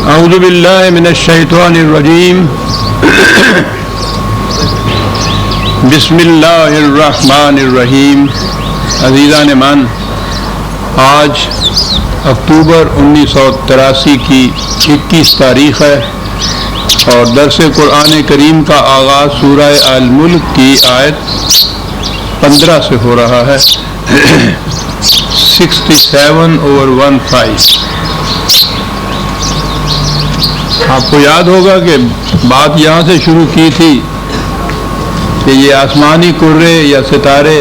اعوذ باللہ من الشیطان الرجیم بسم اللہ الرحمن الرحیم. عزیزان من، آج اکتوبر 1983 کی 21 تاریخ ہے اور درس قرآن کریم کا آغاز سورہ الملک کی آیت 15 سے ہو رہا ہے. 67/15. آپ کو یاد ہوگا کہ بات یہاں سے شروع کی تھی کہ یہ آسمانی کرے یا ستارے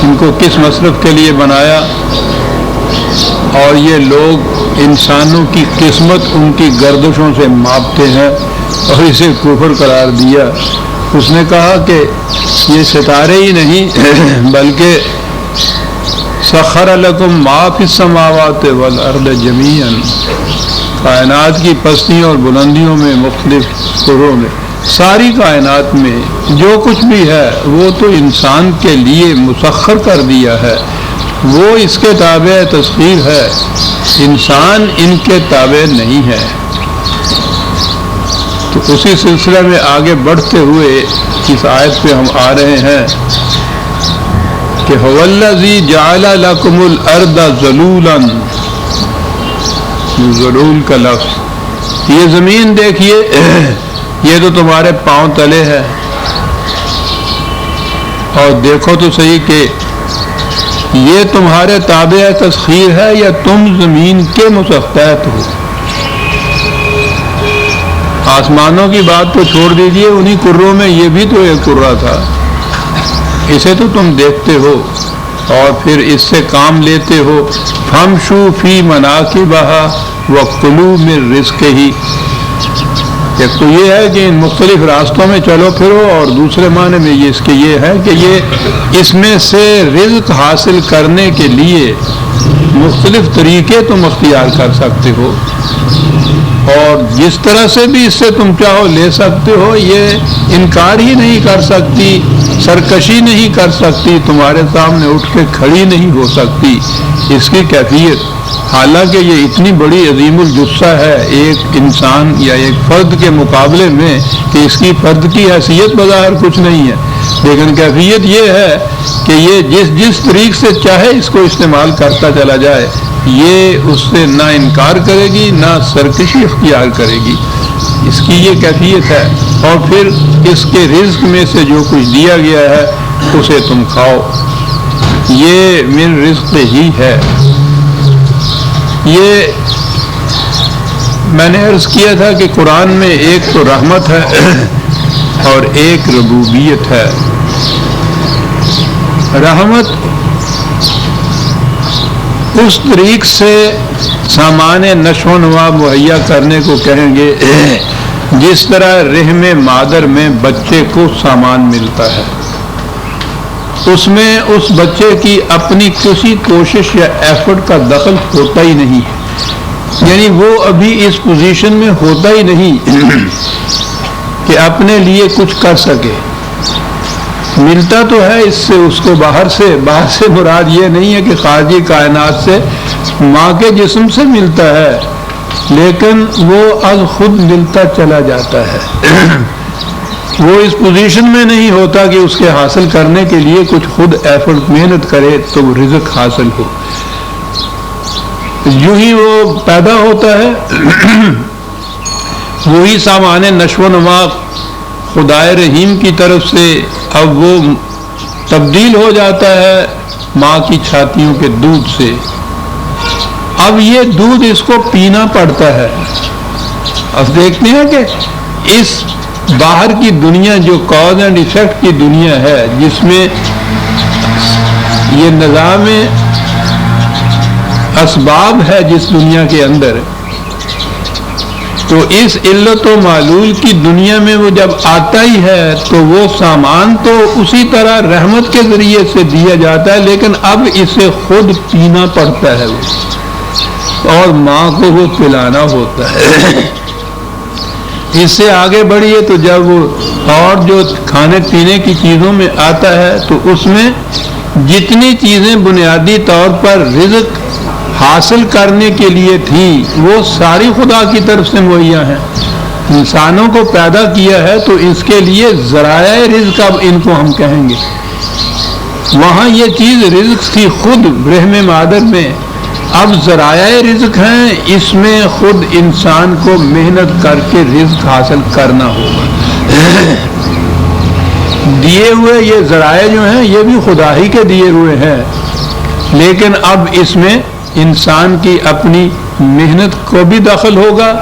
ان کو کس مصرف کے لیے بنایا، اور یہ لوگ انسانوں کی قسمت ان کی گردشوں سے ماپتے ہیں اور اسے کفر قرار دیا. اس نے کہا کہ یہ ستارے ہی نہیں بلکہ سخر لکم ما فی السماوات والارض جمیعا، کائنات کی پستیوں اور بلندیوں میں، مختلف کروں میں، ساری کائنات میں جو کچھ بھی ہے وہ تو انسان کے لیے مسخر کر دیا ہے. وہ اس کے تابع تسخیر ہے، انسان ان کے تابع نہیں ہے. تو اسی سلسلہ میں آگے بڑھتے ہوئے اس آیت پہ ہم آ رہے ہیں کہ هو الذی جعل لکم الارض ذلولا. ذلول کا لفظ، یہ زمین دیکھیے، یہ تو تمہارے پاؤں تلے ہے، اور دیکھو تو صحیح کہ یہ تمہارے تابع تسخیر ہے یا تم زمین کے مسخر ہو. آسمانوں کی بات تو چھوڑ دیجئے، انہی کروں میں یہ بھی تو ایک کرہ تھا، اسے تو تم دیکھتے ہو اور پھر اس سے کام لیتے ہو. فَامْشُوا فِي مَنَاكِبِهَا وَكُلُوا مِن رِزْقِهِ. ایک تو یہ ہے کہ ان مختلف راستوں میں چلو پھرو، اور دوسرے معنی میں یہ اس کے یہ ہے کہ یہ اس میں سے رزق حاصل کرنے کے لیے مختلف طریقے تم اختیار کر سکتے ہو، اور جس طرح سے بھی اس سے تم چاہو لے سکتے ہو. یہ انکار ہی نہیں کر سکتی، سرکشی نہیں کر سکتی، تمہارے سامنے اٹھ کے کھڑی نہیں ہو سکتی اس کی کیفیت. حالانکہ یہ اتنی بڑی عظیم الجثہ ہے ایک انسان یا ایک فرد کے مقابلے میں کہ اس کی فرد کی حیثیت بظاہر کچھ نہیں ہے، لیکن کیفیت یہ ہے کہ یہ جس طریق سے چاہے اس کو استعمال کرتا چلا جائے، یہ اس سے نہ انکار کرے گی نہ سرکشی اختیار کرے گی. اس کی یہ کیفیت ہے. اور پھر اس کے رزق میں سے جو کچھ دیا گیا ہے اسے تم کھاؤ. یہ من رزق ہی ہے. یہ میں نے عرض کیا تھا کہ قرآن میں ایک تو رحمت ہے اور ایک ربوبیت ہے. رحمت اس طریق سے سامان نشو و نما مہیا کرنے کو کہیں گے جس طرح رحم مادر میں بچے کو سامان ملتا ہے. اس میں اس بچے کی اپنی کسی کوشش یا ایفرٹ کا دخل ہوتا ہی نہیں، یعنی وہ ابھی اس پوزیشن میں ہوتا ہی نہیں کہ اپنے لیے کچھ کر سکے. ملتا تو ہے اس سے اس کو باہر سے مراد یہ نہیں ہے کہ خارجی کائنات سے، ماں کے جسم سے ملتا ہے، لیکن وہ از خود ملتا چلا جاتا ہے. وہ اس پوزیشن میں نہیں ہوتا کہ اس کے حاصل کرنے کے لیے کچھ خود ایفرٹ محنت کرے تو رزق حاصل ہو. یوں ہی وہ پیدا ہوتا ہے، وہی سامان نشو و نما خدائے رحیم کی طرف سے اب وہ تبدیل ہو جاتا ہے ماں کی چھاتیوں کے دودھ سے. اب یہ دودھ اس کو پینا پڑتا ہے. اب دیکھتے ہیں کہ اس باہر کی دنیا جو کاز اینڈ ایفیکٹ کی دنیا ہے، جس میں یہ نظام اسباب ہے جس دنیا کے اندر، تو اس علت و معلول کی دنیا میں وہ جب آتا ہی ہے تو وہ سامان تو اسی طرح رحمت کے ذریعے سے دیا جاتا ہے، لیکن اب اسے خود پینا پڑتا ہے اور ماں کو وہ پلانا ہوتا ہے. اس سے آگے بڑھیے تو جب وہ اور جو کھانے پینے کی چیزوں میں آتا ہے تو اس میں جتنی چیزیں بنیادی طور پر رزق حاصل کرنے کے لیے تھی وہ ساری خدا کی طرف سے مہیا ہیں. انسانوں کو پیدا کیا ہے تو اس کے لیے ذرائع رزق اب ان کو ہم کہیں گے. وہاں یہ چیز رزق تھی خود رحم مادر میں، اب ذرائع رزق ہیں، اس میں خود انسان کو محنت کر کے رزق حاصل کرنا ہوگا. دیے ہوئے یہ ذرائع جو ہیں یہ بھی خدا ہی کے دیے ہوئے ہیں، لیکن اب اس میں انسان کی اپنی محنت کو بھی دخل ہوگا.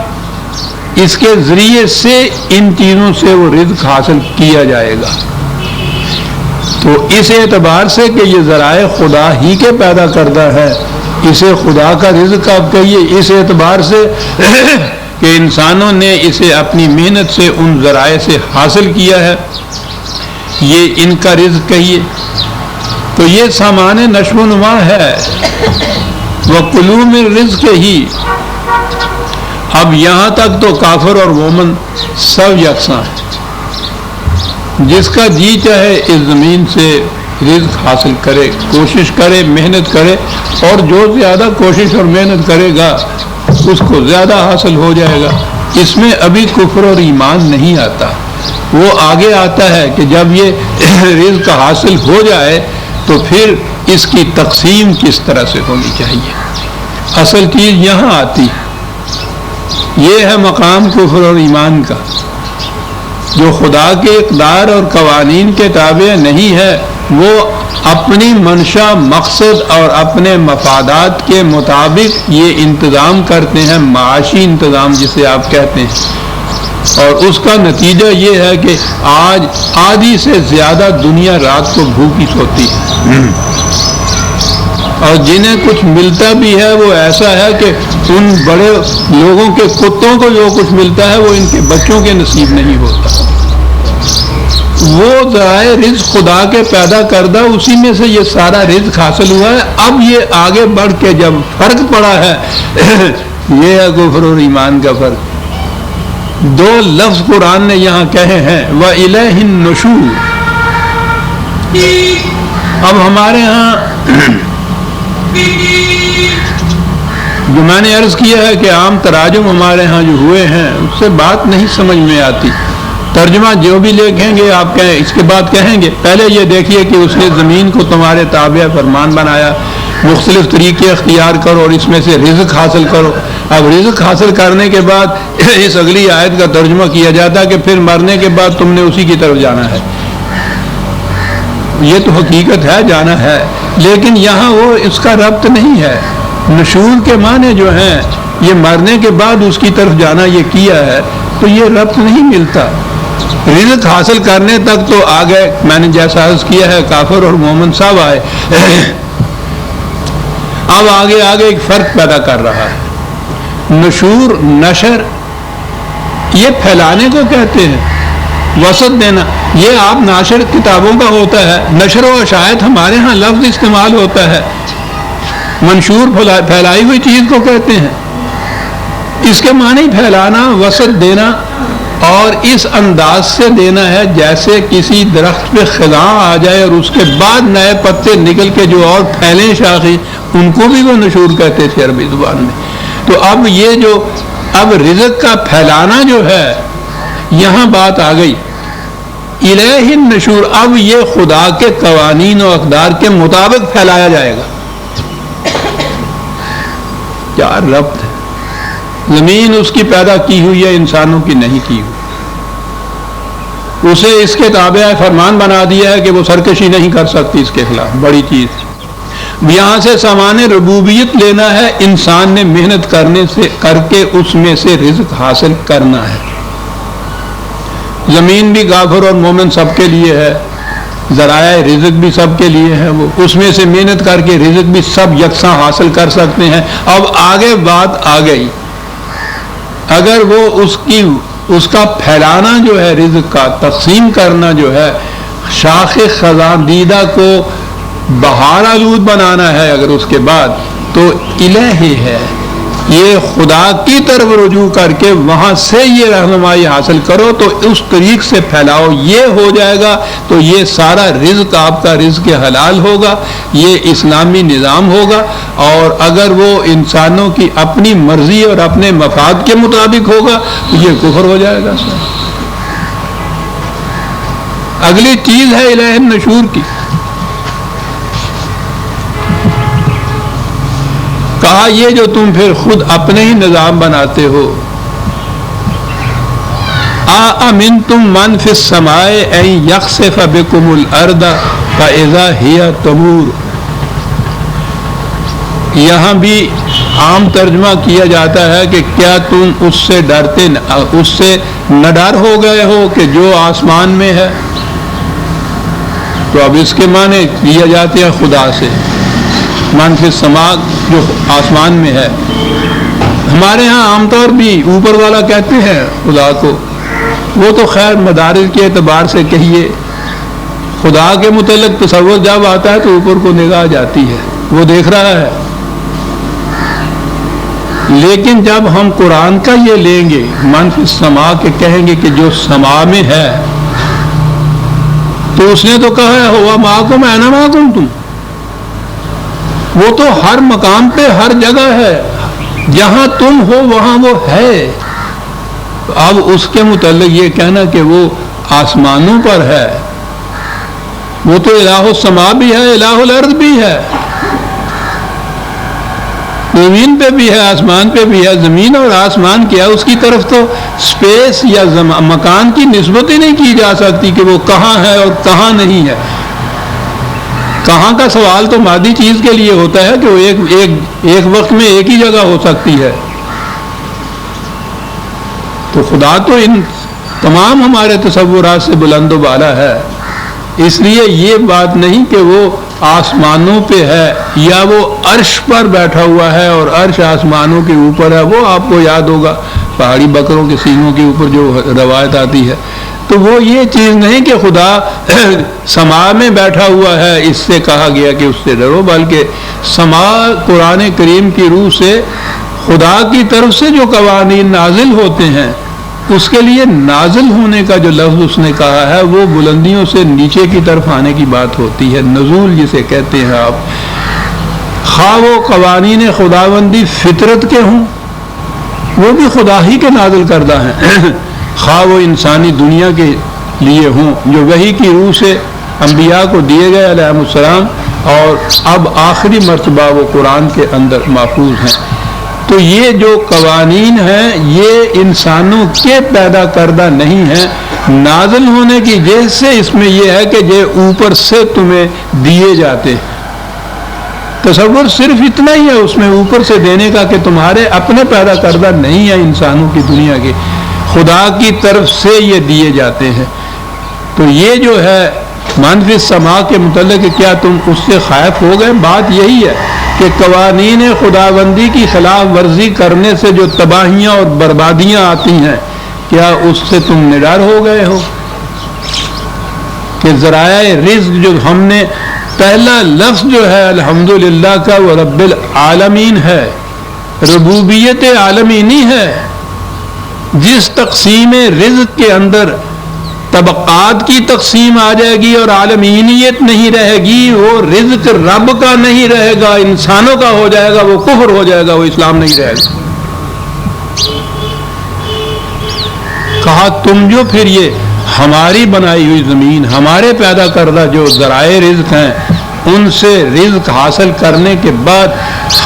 اس کے ذریعے سے ان چیزوں سے وہ رزق حاصل کیا جائے گا. تو اس اعتبار سے کہ یہ ذرائع خدا ہی کے پیدا کرتا ہے، اسے خدا کا رزق آپ کہیے. اس اعتبار سے کہ انسانوں نے اسے اپنی محنت سے ان ذرائع سے حاصل کیا ہے، یہ ان کا رزق کہیے. تو یہ سامان نشو و نما ہے. وَكُلُوا مِن رِزْقِهِ. اب یہاں تک تو کافر اور مومن سب یکساں ہیں. جس کا جی چاہے اس زمین سے رزق حاصل کرے، کوشش کرے، محنت کرے، اور جو زیادہ کوشش اور محنت کرے گا اس کو زیادہ حاصل ہو جائے گا. اس میں ابھی کفر اور ایمان نہیں آتا. وہ آگے آتا ہے کہ جب یہ رزق حاصل ہو جائے تو پھر اس کی تقسیم کس طرح سے ہونی چاہیے. اصل چیز یہاں آتی ہے. یہ ہے مقام کفر اور ایمان کا. جو خدا کے اقدار اور قوانین کے تابع نہیں ہے وہ اپنی منشا، مقصد اور اپنے مفادات کے مطابق یہ انتظام کرتے ہیں، معاشی انتظام جسے آپ کہتے ہیں. اور اس کا نتیجہ یہ ہے کہ آج آدھی سے زیادہ دنیا رات کو بھوکی سوتی ہے، اور جنہیں کچھ ملتا بھی ہے وہ ایسا ہے کہ ان بڑے لوگوں کے کتوں کو جو کچھ ملتا ہے وہ ان کے بچوں کے نصیب نہیں ہوتا. وہ ذرائع رزق خدا کے پیدا کردہ، اسی میں سے یہ سارا رزق حاصل ہوا ہے. اب یہ آگے بڑھ کے جب فرق پڑا ہے یہ ہے کفر اور ایمان کا فرق. دو لفظ قرآن نے یہاں کہے ہیں، وَإِلَيْهِ النُّشُورُ. اب ہمارے ہاں جو میں نے عرض کیا ہے کہ عام تراجم ہمارے ہاں جو ہوئے ہیں اس سے بات نہیں سمجھ میں آتی. ترجمہ جو بھی لکھیں گے آپ کہیں، اس کے بعد کہیں گے پہلے یہ دیکھیے کہ اس نے زمین کو تمہارے تابع فرمان بنایا، مختلف طریقے اختیار کرو اور اس میں سے رزق حاصل کرو. اب رزق حاصل کرنے کے بعد اس اگلی آیت کا ترجمہ کیا جاتا ہے کہ پھر مرنے کے بعد تم نے اسی کی طرف جانا ہے. یہ تو حقیقت ہے، جانا ہے، لیکن یہاں وہ اس کا ربط نہیں ہے. نشور کے معنی جو ہیں یہ مرنے کے بعد اس کی طرف جانا یہ کیا ہے، تو یہ ربط نہیں ملتا. رزق حاصل کرنے تک تو آ گئے، میں نے جیسا عرض کیا ہے کافر اور مومن صاحب آئے. اب آگے ایک فرق پیدا کر رہا ہے. نشور، نشر، یہ پھیلانے کو کہتے ہیں، وسعت دینا. یہ آپ ناشر کتابوں کا ہوتا ہے، نشر و اشاعت ہمارے ہاں لفظ استعمال ہوتا ہے. منشور پھیلائی ہوئی چیز کو کہتے ہیں. اس کے معنی پھیلانا، وسعت دینا، اور اس انداز سے دینا ہے جیسے کسی درخت پہ خزاں آ جائے اور اس کے بعد نئے پتے نکل کے جو اور پھیلیں شاخیں، ان کو بھی وہ نشور کہتے تھے عربی زبان میں. تو اب یہ جو اب رزق کا پھیلانا جو ہے یہاں بات آ گئی. الہ النشور، اب یہ خدا کے قوانین و اقدار کے مطابق پھیلایا جائے گا. کیا ربط ہے؟ زمین اس کی پیدا کی ہوئی ہے، انسانوں کی نہیں کی ہوئی. اسے اس کے تابع فرمان بنا دیا ہے کہ وہ سرکشی نہیں کر سکتی اس کے خلاف. بڑی چیز یہاں سے سامان ربوبیت لینا ہے، انسان نے محنت کر کے اس میں سے رزق حاصل کرنا ہے. زمین بھی کافر اور مومن سب کے لیے ہے، ذرائع رزق بھی سب کے لیے ہے. وہ اس میں سے محنت کر کے رزق بھی سب یکساں حاصل کر سکتے ہیں. اب آگے بات آ گئی، اگر وہ اس کا پھیلانا جو ہے، رزق کا تقسیم کرنا جو ہے، شاخ خزاں دیدہ کو بہار آلود بنانا ہے، اگر اس کے بعد تو الہ ہے. یہ خدا کی طرف رجوع کر کے وہاں سے یہ رہنمائی حاصل کرو تو اس طریق سے پھیلاؤ، یہ ہو جائے گا تو یہ سارا رزق آپ کا رزق حلال ہوگا، یہ اسلامی نظام ہوگا۔ اور اگر وہ انسانوں کی اپنی مرضی اور اپنے مفاد کے مطابق ہوگا تو یہ کفر ہو جائے گا۔ اگلی چیز ہے الہ النشور کی۔ کہا یہ جو تم پھر خود اپنے ہی نظام بناتے ہو، أَأَمِنْتُمْ مَنْ فِي السَّمَاءِ أَنْ يَخْسِفَ بِكُمُ الْأَرْضَ فَإِذَا هِيَ تَمُورُ۔ یہاں بھی عام ترجمہ کیا جاتا ہے کہ کیا تم اس سے ڈرتے، اس سے نہ ڈر ہو گئے ہو کہ جو آسمان میں ہے؟ تو اب اس کے معنی کیے جاتے ہیں خدا سے، من فی السماء جو آسمان میں ہے۔ ہمارے ہاں عام طور بھی اوپر والا کہتے ہیں خدا کو، وہ تو خیر مدارج کے اعتبار سے کہیے، خدا کے متعلق تصور جب آتا ہے تو اوپر کو نگاہ جاتی ہے، وہ دیکھ رہا ہے۔ لیکن جب ہم قرآن کا یہ لیں گے من فی السماء کے کہیں گے کہ جو سما میں ہے، تو اس نے تو کہا ہے ہوا معکم اینا ما کنتم، وہ تو ہر مقام پہ ہر جگہ ہے، جہاں تم ہو وہاں وہ ہے۔ اب اس کے متعلق یہ کہنا کہ وہ آسمانوں پر ہے، وہ تو الہ السماء بھی ہے، الہ الارض بھی ہے، زمین پہ بھی ہے، آسمان پہ بھی ہے۔ زمین اور آسمان کیا اس کی طرف تو سپیس یا مکان کی نسبت ہی نہیں کی جا سکتی کہ وہ کہاں ہے اور کہاں نہیں ہے۔ کہاں کا سوال تو مادی چیز کے لیے ہوتا ہے کہ وہ ایک وقت میں ایک ہی جگہ ہو سکتی ہے۔ تو خدا تو ان تمام ہمارے تصورات سے بلند و بالا ہے، اس لیے یہ بات نہیں کہ وہ آسمانوں پہ ہے یا وہ عرش پر بیٹھا ہوا ہے اور عرش آسمانوں کے اوپر ہے۔ وہ آپ کو یاد ہوگا پہاڑی بکروں کے سینگوں کے اوپر جو روایت آتی ہے، تو وہ یہ چیز نہیں کہ خدا سما میں بیٹھا ہوا ہے، اس سے کہا گیا کہ اس سے ڈرو، بلکہ سما قرآن کریم کی روح سے خدا کی طرف سے جو قوانین نازل ہوتے ہیں، اس کے لیے نازل ہونے کا جو لفظ اس نے کہا ہے وہ بلندیوں سے نیچے کی طرف آنے کی بات ہوتی ہے، نزول جسے کہتے ہیں آپ۔ خواہ وہ قوانین خداوندی فطرت کے ہوں، وہ بھی خدا ہی کے نازل کردہ ہیں، خواہ وہ انسانی دنیا کے لیے ہوں جو وحی کی روح سے انبیاء کو دیے گئے علیہ السلام، اور اب آخری مرتبہ وہ قرآن کے اندر محفوظ ہیں۔ تو یہ جو قوانین ہیں یہ انسانوں کے پیدا کردہ نہیں ہیں، نازل ہونے کی جہت سے اس میں یہ ہے کہ یہ اوپر سے تمہیں دیے جاتے ہیں۔ تصور صرف اتنا ہی ہے اس میں اوپر سے دینے کا کہ تمہارے اپنے پیدا کردہ نہیں ہے انسانوں کی دنیا کے، خدا کی طرف سے یہ دیے جاتے ہیں۔ تو یہ جو ہے من فی السماء کے متعلق کیا تم اس سے خائف ہو گئے؟ بات یہی ہے کہ قوانین خداوندی کی خلاف ورزی کرنے سے جو تباہیاں اور بربادیاں آتی ہیں، کیا اس سے تم نڈر ہو گئے ہو؟ کہ ذرائع رزق جو ہم نے پہلا لفظ جو ہے الحمدللہ کا وہ رب العالمین ہے، ربوبیت عالمینی ہے۔ جس تقسیم رزق کے اندر طبقات کی تقسیم آ جائے گی اور عالمینیت نہیں رہے گی، وہ رزق رب کا نہیں رہے گا، انسانوں کا ہو جائے گا، وہ کفر ہو جائے گا، وہ اسلام نہیں رہے گا۔ کہا تم جو پھر یہ ہماری بنائی ہوئی زمین، ہمارے پیدا کردہ جو ذرائع رزق ہیں، ان سے رزق حاصل کرنے کے بعد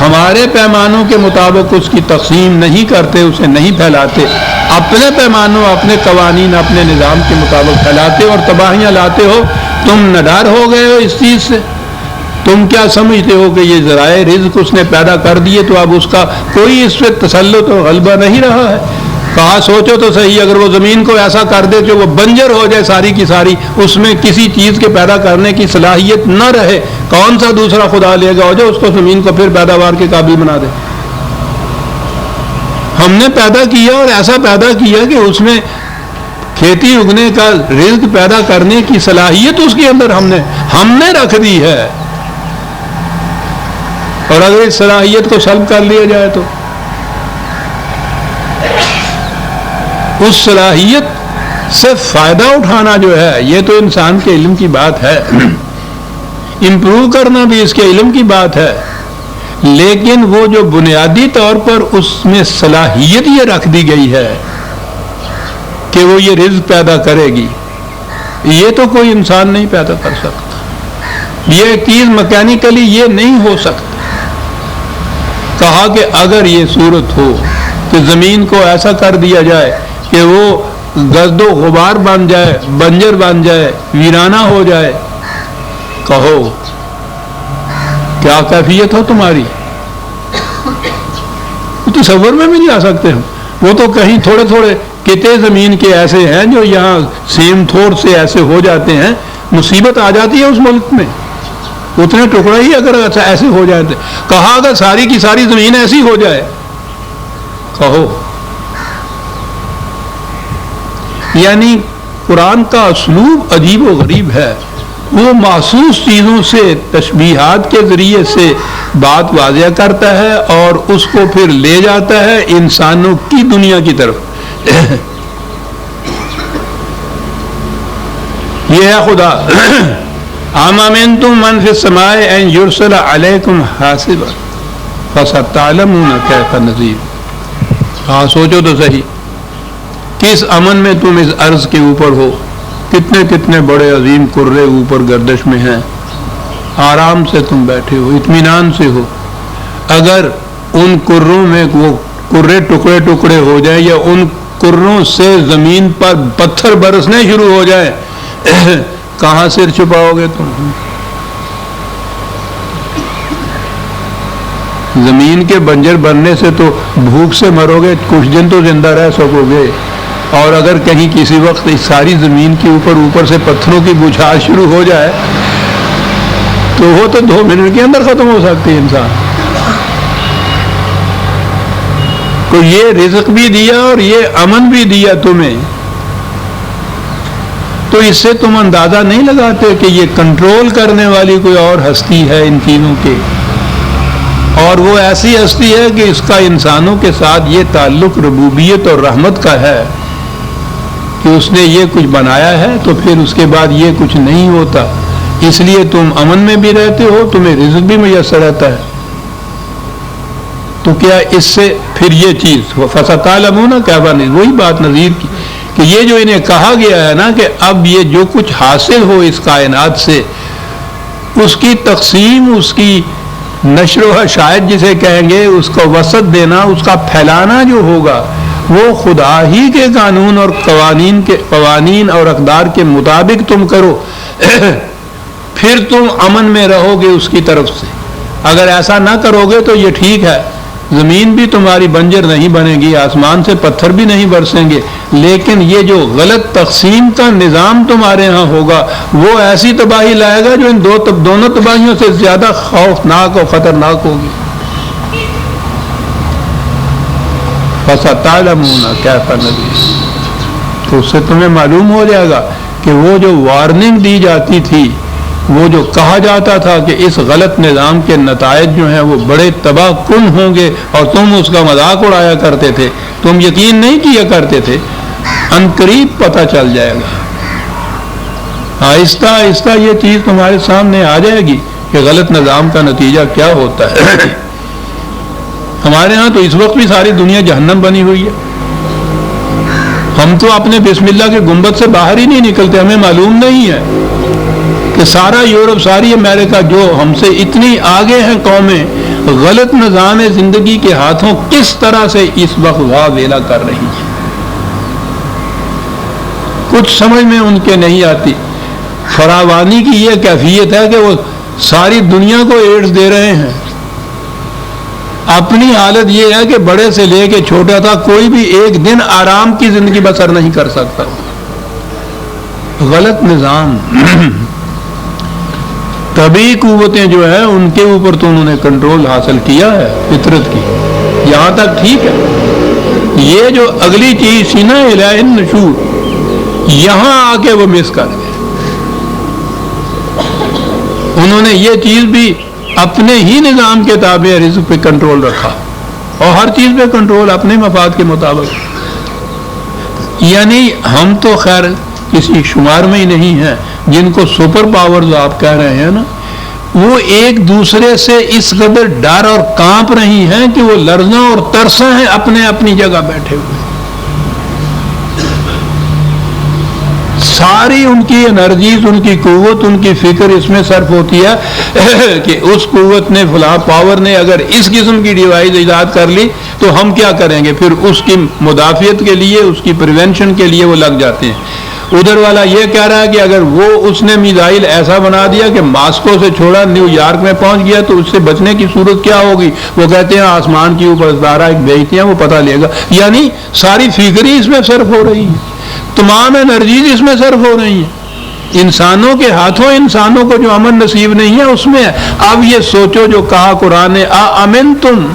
ہمارے پیمانوں کے مطابق اس کی تقسیم نہیں کرتے، اسے نہیں پھیلاتے، اپنے پیمانوں، اپنے قوانین، اپنے نظام کے مطابق پھیلاتے اور تباہیاں لاتے ہو، تم نڈر ہو گئے ہو اس چیز سے؟ تم کیا سمجھتے ہو کہ یہ ذرائع رزق اس نے پیدا کر دیے تو اب اس کا کوئی اس پہ تسلط و غلبہ نہیں رہا ہے؟ کہا سوچو تو صحیح، اگر وہ زمین کو ایسا کر دے کہ وہ بنجر ہو جائے ساری کی ساری، اس میں کسی چیز کے پیدا کرنے کی صلاحیت نہ رہے، کون سا دوسرا خدا لے گا جو اس کو زمین کو پھر پیداوار کے قابل بنا دے؟ ہم نے پیدا کیا اور ایسا پیدا کیا کہ اس میں کھیتی اگنے کا، رزق پیدا کرنے کی صلاحیت اس کے اندر ہم نے رکھ دی ہے، اور اگر اس صلاحیت کو سلب کر لیا جائے تو اس صلاحیت سے فائدہ اٹھانا جو ہے یہ تو انسان کے علم کی بات ہے، امپروو کرنا بھی اس کے علم کی بات ہے، لیکن وہ جو بنیادی طور پر اس میں صلاحیت یہ رکھ دی گئی ہے کہ وہ یہ رزق پیدا کرے گی، یہ تو کوئی انسان نہیں پیدا کر سکتا، یہ چیز مکینیکلی یہ نہیں ہو سکتا۔ کہا کہ اگر یہ صورت ہو کہ زمین کو ایسا کر دیا جائے کہ وہ گرد و غبار بن جائے، بنجر بن جائے، ویرانہ ہو جائے، کہو کیا کیفیت ہو تمہاری؟ تصور میں بھی نہیں آ سکتے ہم۔ وہ تو کہیں تھوڑے تھوڑے قطعے زمین کے ایسے ہیں جو یہاں سیم تھوڑ سے ایسے ہو جاتے ہیں، مصیبت آ جاتی ہے اس ملک میں، اتنے ٹکڑے ہی اگر ایسے ہو جاتے۔ کہا اگر ساری کی ساری زمین ایسی ہو جائے، کہو یعنی قرآن کا اسلوب عجیب و غریب ہے، وہ محسوس چیزوں سے تشبیہات کے ذریعے سے بات واضح کرتا ہے اور اس کو پھر لے جاتا ہے انسانوں کی دنیا کی طرف۔ یہ ہے خدا۔ ام امنتم من فی السماء ان یرسل علیکم حاصبا فستعلمون کیف نذیر۔ ہاں سوچو تو صحیح، کس امن میں تم اس عرض کے اوپر ہو؟ کتنے کتنے بڑے عظیم کرے اوپر گردش میں ہیں، آرام سے تم بیٹھے ہو، اطمینان سے ہو۔ اگر ان کروں میں وہ کرے ٹکڑے ٹکڑے ہو جائیں یا ان کروں سے زمین پر پتھر برسنے شروع ہو جائے، کہاں سر چھپاؤ گے تم؟ زمین کے بنجر بننے سے تو بھوک سے مرو گے، کچھ دن تو زندہ رہ سکو گے، اور اگر کہیں کسی وقت اس ساری زمین کے اوپر سے پتھروں کی بچھاڑ شروع ہو جائے تو وہ تو 2 منٹ کے اندر ختم ہو سکتی ہے انسان کو۔ یہ رزق بھی دیا اور یہ امن بھی دیا تمہیں، تو اس سے تم اندازہ نہیں لگاتے کہ یہ کنٹرول کرنے والی کوئی اور ہستی ہے ان چیزوں کے، اور وہ ایسی ہستی ہے کہ اس کا انسانوں کے ساتھ یہ تعلق ربوبیت اور رحمت کا ہے کہ اس نے یہ کچھ بنایا ہے تو پھر اس کے بعد یہ کچھ نہیں ہوتا، اس لیے تم امن میں بھی رہتے ہو، تمہیں رزق بھی میسر رہتا ہے۔ تو کیا اس سے پھر یہ چیز فَسَتَعْلَمُونَ کیف نذیر، وہی بات نذیر کی کہ یہ جو انہیں کہا گیا ہے نا کہ اب یہ جو کچھ حاصل ہو اس کائنات سے، اس کی تقسیم، اس کی نشر و شاید جسے کہیں گے، اس کو وسعت دینا، اس کا پھیلانا جو ہوگا وہ خدا ہی کے قانون اور قوانین اور اقدار کے مطابق تم کرو، پھر تم امن میں رہو گے اس کی طرف سے۔ اگر ایسا نہ کرو گے تو یہ ٹھیک ہے، زمین بھی تمہاری بنجر نہیں بنے گی، آسمان سے پتھر بھی نہیں برسیں گے، لیکن یہ جو غلط تقسیم کا نظام تمہارے ہاں ہوگا وہ ایسی تباہی لائے گا جو ان دونوں تباہیوں سے زیادہ خوفناک اور خطرناک ہوگی۔ فَسَتَعْلَمُونَ كَيْفَ نَذِيرٌ، تو اس سے تمہیں معلوم ہو جائے گا کہ وہ جو وارننگ دی جاتی تھی، وہ جو کہا جاتا تھا کہ اس غلط نظام کے نتائج جو ہیں وہ بڑے تباہ کن ہوں گے اور تم اس کا مذاق اڑایا کرتے تھے، تم یقین نہیں کیا کرتے تھے، عنقریب پتہ چل جائے گا۔ آہستہ آہستہ یہ چیز تمہارے سامنے آ جائے گی کہ غلط نظام کا نتیجہ کیا ہوتا ہے۔ ہمارے ہاں تو اس وقت بھی ساری دنیا جہنم بنی ہوئی ہے، ہم تو اپنے بسم اللہ کے گنبد سے باہر ہی نہیں نکلتے، ہمیں معلوم نہیں ہے کہ سارا یورپ، ساری امریکہ جو ہم سے اتنی آگے ہیں قومیں، غلط نظام زندگی کے ہاتھوں کس طرح سے اس وقت واہ ویلا کر رہی ہیں، کچھ سمجھ میں ان کے نہیں آتی۔ فراوانی کی یہ کیفیت ہے کہ وہ ساری دنیا کو ایڈز دے رہے ہیں۔ اپنی حالت یہ ہے کہ بڑے سے لے کے چھوٹا تھا کوئی بھی ایک دن آرام کی زندگی بسر نہیں کر سکتا۔ غلط نظام، طبعی قوتیں جو ہیں ان کے اوپر تو انہوں نے کنٹرول حاصل کیا ہے فطرت کی، یہاں تک ٹھیک ہے۔ یہ جو اگلی چیز سی نا الہ النشور، یہاں آ کے وہ مس کر گئے، انہوں نے یہ چیز بھی اپنے ہی نظام کے تابع رزق پہ کنٹرول رکھا، اور ہر چیز پہ کنٹرول اپنے مفاد کے مطابق۔ یعنی ہم تو خیر کسی شمار میں ہی نہیں ہیں، جن کو سپر پاورز آپ کہہ رہے ہیں نا، وہ ایک دوسرے سے اس قدر ڈر اور کانپ رہی ہیں کہ وہ لرزاں اور ترساں ہیں اپنے اپنی جگہ بیٹھے ہوئے. ساری ان کی انرجیز، ان کی قوت، ان کی فکر اس میں صرف ہوتی ہے کہ اس قوت نے، فلاں پاور نے اگر اس قسم کی ڈیوائس ایجاد کر لی تو ہم کیا کریں گے. پھر اس کی مدافعت کے لیے، اس کی پریونشن کے لیے وہ لگ جاتے ہیں. ادھر والا یہ کہہ رہا ہے کہ اگر وہ اس نے میزائل ایسا بنا دیا کہ ماسکو سے چھوڑا نیو یارک میں پہنچ گیا تو اس سے بچنے کی صورت کیا ہوگی. وہ کہتے ہیں آسمان کے اوپر ستارہ ایک بھیجتے ہیں، وہ پتہ لے گا. یعنی ساری فکر ہی اس میں صرف ہو رہی ہے، تمام انرجیز اس میں صرف ہو رہی ہیں. انسانوں کے ہاتھوں، انسانوں کو جو امن نصیب نہیں ہے اس میں ہے. اب یہ سوچو جو کہا قرآن نے، امن تم،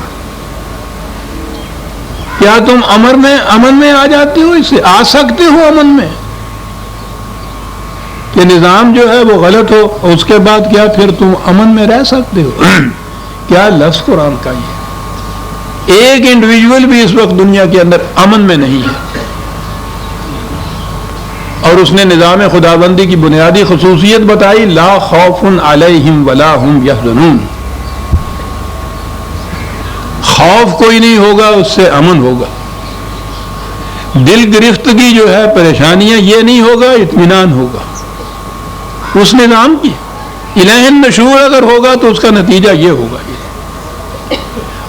کیا تم امن میں آ جاتے ہو؟ اس سے آ سکتے ہو امن میں کہ نظام جو ہے وہ غلط ہو، اس کے بعد کیا پھر تم امن میں رہ سکتے ہو؟ کیا لفظ قرآن کا یہ. ایک انڈیویجول بھی اس وقت دنیا کے اندر امن میں نہیں ہے. اور اس نے نظام خدابندی کی بنیادی خصوصیت بتائی، لا خوف علیہم ولا ہم یحزنون. خوف کوئی نہیں ہوگا، اس سے امن ہوگا. دل گرفتگی جو ہے، پریشانیاں، یہ نہیں ہوگا، اطمینان ہوگا. اس نظام کی الہ النشور اگر ہوگا تو اس کا نتیجہ یہ ہوگا.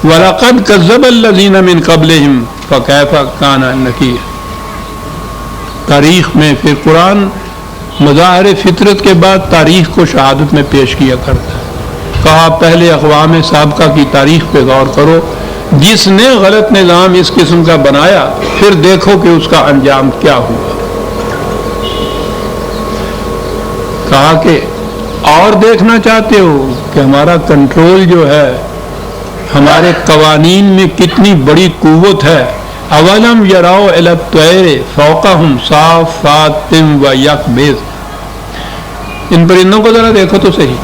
وَلَقَدْ كَذَّبَ الَّذِينَ مِن قَبْلِهِمْ فَكَيْفَ كَانَ نَكِيرِ. تاریخ میں پھر قرآن مظاہر فطرت کے بعد تاریخ کو شہادت میں پیش کیا کرتا ہے. کہا پہلے اقوام سابقہ کی تاریخ پہ غور کرو، جس نے غلط نظام اس قسم کا بنایا پھر دیکھو کہ اس کا انجام کیا ہوا. کہا کہ اور دیکھنا چاہتے ہو کہ ہمارا کنٹرول جو ہے، ہمارے قوانین میں کتنی بڑی قوت ہے. اولم یراؤ الی الطیر فوقہم صافات و یقبض. ان پرندوں کو ذرا دیکھو تو صحیح.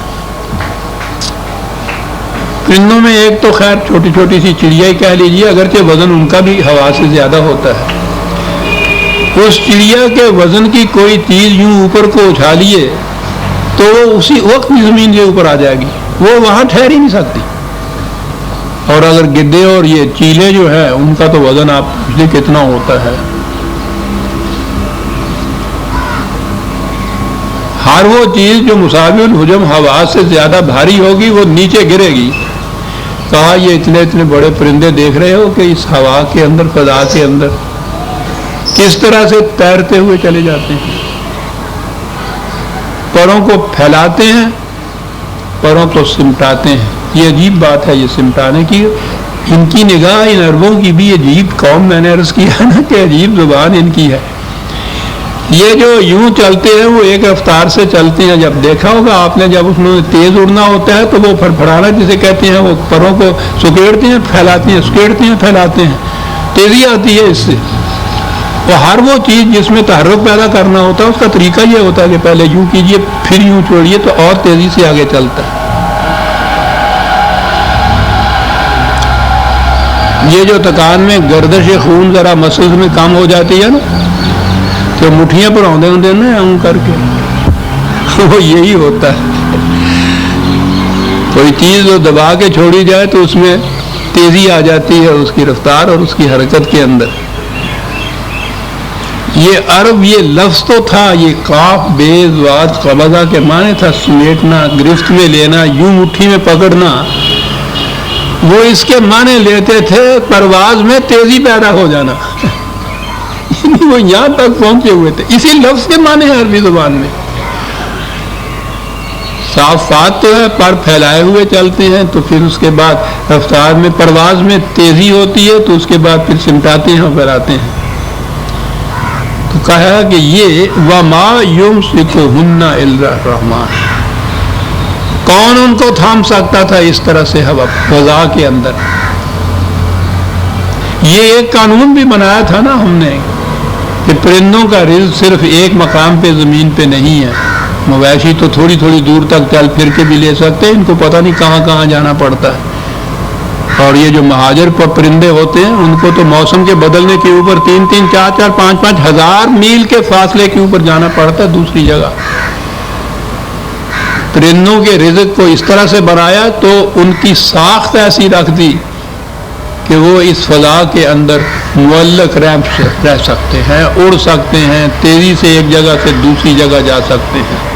پرندوں میں ایک تو خیر چھوٹی چھوٹی سی چڑیا ہی کہہ لیجیے، اگرچہ وزن ان کا بھی ہوا سے زیادہ ہوتا ہے. اس چڑیا کے وزن کی کوئی چیز یوں اوپر کو اچھالیے تو اسی وقت زمین کے اوپر آ جائے گی، وہ وہاں ٹھہر ہی نہیں سکتی. اور اگر گدے اور یہ چیلے جو ہے ان کا تو وزن آپ پوچھتے کتنا ہوتا ہے. ہر وہ چیز جو مساوی الحجم ہوا سے زیادہ بھاری ہوگی وہ نیچے گرے گی. کہا یہ اتنے بڑے پرندے دیکھ رہے ہو کہ اس ہوا کے اندر، فضا کے اندر کس طرح سے تیرتے ہوئے چلے جاتے ہیں. پروں کو پھیلاتے ہیں، پروں کو سمٹاتے ہیں. یہ عجیب بات ہے یہ سمٹانے کی. ان کی نگاہ ان عربوں کی بھی عجیب قوم، میں نے عرض کیا نا کہ عجیب زبان ان کی ہے. یہ جو یوں چلتے ہیں وہ ایک رفتار سے چلتے ہیں. جب دیکھا ہوگا آپ نے، جب اس میں تیز اڑنا ہوتا ہے تو وہ پھڑپھڑانا جسے کہتے ہیں، وہ پروں کو سکیڑتے ہیں، پھیلاتے ہیں، سکیڑتے ہیں، پھیلاتے ہیں. تیزی آتی ہے اس سے. اور ہر وہ چیز جس میں تحرک پیدا کرنا ہوتا ہے اس کا طریقہ یہ ہوتا ہے کہ پہلے یوں کیجئے پھر یوں چھوڑیے تو اور تیزی سے آگے چلتا ہے. یہ جو تکان میں گردش خون ذرا مسلس میں کم ہو جاتی ہے نا، تو مٹھیاں پر آدھے ہوں نا اون کر کے، وہ یہی ہوتا ہے. کوئی چیز دبا کے چھوڑی جائے تو اس میں تیزی آ جاتی ہے، اس کی رفتار اور اس کی حرکت کے اندر. یہ عرب، یہ لفظ تو تھا، یہ قاف بیز واد قبضہ کے معنی تھا سمیٹنا، گرفت میں لینا، یوں مٹھی میں پکڑنا. وہ اس کے معنی لیتے تھے پرواز میں تیزی پیدا ہو جانا. وہ یہاں تک پہنچے ہوئے تھے. اسی لفظ کے معنی ہے عربی زبان میں. صافات تو ہے، پر پھیلائے ہوئے چلتے ہیں، تو پھر اس کے بعد رفتار میں، پرواز میں تیزی ہوتی ہے، تو اس کے بعد پھر سمٹاتے ہیں اور پھیلاتے ہیں. تو کہا کہ یہ وما یمسکہن الا الرحمن. کون ان کو تھام سکتا تھا اس طرح سے ہوا فضا کے اندر. یہ ایک قانون بھی بنایا تھا نا ہم نے کہ پرندوں کا رزق صرف ایک مقام پہ زمین پہ نہیں ہے. مویشی تو تھوڑی تھوڑی دور تک چل پھر کے بھی لے سکتے ہیں، ان کو پتہ نہیں کہاں کہاں جانا پڑتا ہے. اور یہ جو مہاجر پرندے ہوتے ہیں ان کو تو موسم کے بدلنے کے اوپر 3-3, 4-4, 5-5 ہزار میل کے فاصلے کے اوپر جانا پڑتا ہے دوسری جگہ. پرندوں کے رزق کو اس طرح سے بنایا تو ان کی ساخت ایسی رکھ دی کہ وہ اس فضا کے اندر معلق رہ سکتے ہیں, اڑ سکتے ہیں, تیزی سے ایک جگہ سے دوسری جگہ جا سکتے ہیں.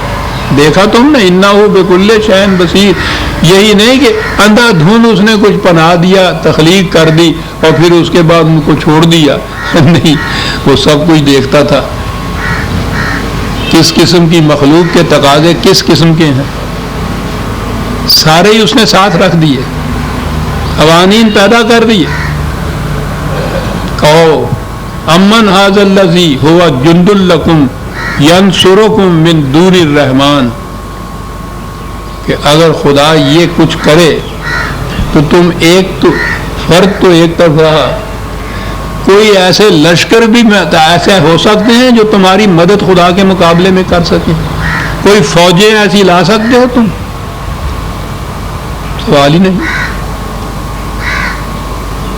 دیکھا تم نے انہو بکل شیء بصیر. یہی نہیں کہ اندھا دھند اس نے کچھ پناہ دیا, تخلیق کر دی اور پھر اس کے بعد ان کو چھوڑ دیا. نہیں, وہ سب کچھ دیکھتا تھا. کس قسم کی مخلوق کے تقاضے کس قسم کے ہیں سارے ہی اس نے ساتھ رکھ دیے, قوانین پیدا کر دیے. کہو امن ھذا الذی ھو جند لکم ینصرکم من دون الرحمن, کہ اگر خدا یہ کچھ کرے تو تم ایک فرد تو ایک طرف رہا, کوئی ایسے لشکر بھی ایسے ہو سکتے ہیں جو تمہاری مدد خدا کے مقابلے میں کر سکیں. کوئی فوجیں ایسی لا سکتے ہو تم؟ سوال ہی نہیں.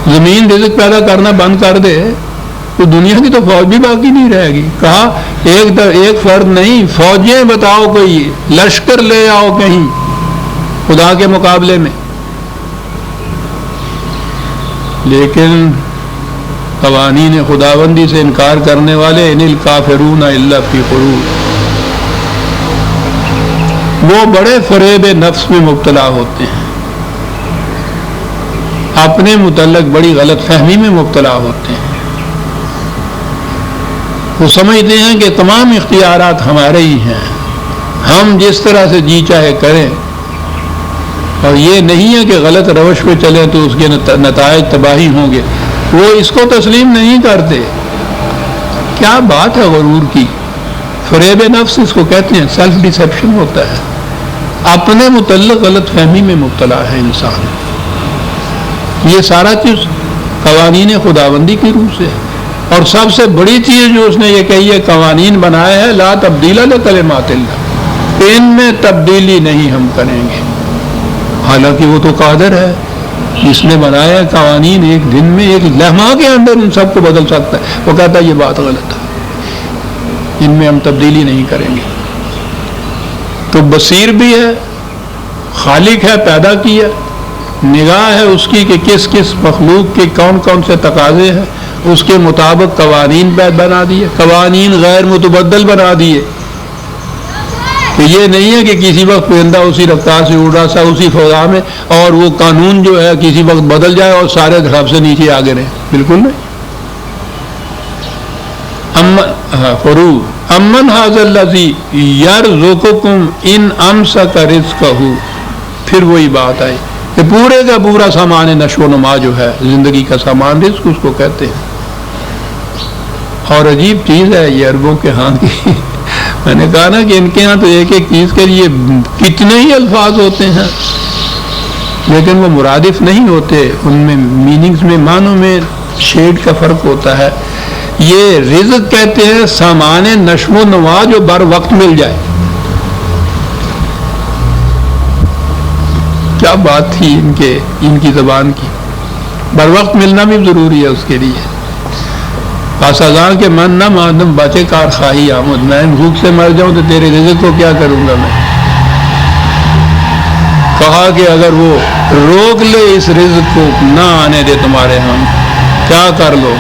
زمین رزق پیدا کرنا بند کر دے تو دنیا کی تو فوج بھی باقی نہیں رہے گی. کہا ایک فرد نہیں, فوجیں بتاؤ, کوئی لشکر لے آؤ کہیں خدا کے مقابلے میں. لیکن قوانین خداوندی سے انکار کرنے والے ان الکافرون الا فی غرور, وہ بڑے فریب نفس میں مبتلا ہوتے ہیں, اپنے متعلق بڑی غلط فہمی میں مبتلا ہوتے ہیں. وہ سمجھتے ہیں کہ تمام اختیارات ہمارے ہی ہیں, ہم جس طرح سے جی چاہے کریں, اور یہ نہیں ہے کہ غلط روش پہ چلیں تو اس کے نتائج تباہی ہوں گے. وہ اس کو تسلیم نہیں کرتے. کیا بات ہے غرور کی, فریب نفس اس کو کہتے ہیں, سیلف ڈیسیپشن ہوتا ہے. اپنے متعلق غلط فہمی میں مبتلا ہے انسان. یہ سارا چیز قوانین خداوندی کی روح سے ہے. اور سب سے بڑی چیز جو اس نے یہ کہی ہے, قوانین بنائے ہیں, لا تبدیل لکلمات اللہ, ان میں تبدیلی نہیں ہم کریں گے. حالانکہ وہ تو قادر ہے, جس نے بنایا قوانین ایک دن میں ایک لمحہ کے اندر ان سب کو بدل سکتا ہے. وہ کہتا ہے یہ بات غلط ہے, ان میں ہم تبدیلی نہیں کریں گے. تو بصیر بھی ہے, خالق ہے, پیدا کیا, نگاہ ہے اس کی کہ کس کس مخلوق کے کون کون سے تقاضے ہیں, اس کے مطابق قوانین بنا دیے, قوانین غیر متبدل بنا دیے. کہ یہ نہیں ہے کہ کسی وقت پرندہ اسی رفتار سے اڑ رہا تھا اسی فضا میں, اور وہ قانون جو ہے کسی وقت بدل جائے اور سارے دھڑپ سے نیچے آ گئے. بالکل نہیں. امن ھذا الذی یرزقکم ان امسک رزقہ. پھر وہی بات آئی کہ پورے کا پورا سامان نشو و نما جو ہے زندگی کا سامان, رزق اس کو کہتے ہیں. اور عجیب چیز ہے یہ عربوں کے ہاں کی. میں نے کہا نا کہ ان کے ہاں تو ایک ایک چیز کے لیے کتنے ہی الفاظ ہوتے ہیں, لیکن وہ مرادف نہیں ہوتے. ان میں میننگز میں, معنوں میں شیڈ کا فرق ہوتا ہے. یہ رزق کہتے ہیں سامان نشو و نما جو بر وقت مل جائے. کیا بات تھی ان کی زبان کی. بر وقت ملنا بھی ضروری ہے اس کے لیے. پاسازاں کے من نہ مادم بچے کار خواہی آمد, میں بھوک سے مر جاؤں تو تیرے رزق کو کیا کروں گا میں. کہا کہ اگر وہ روک لے اس رزق کو نہ آنے دے تمہارے ہم, کیا کر لو.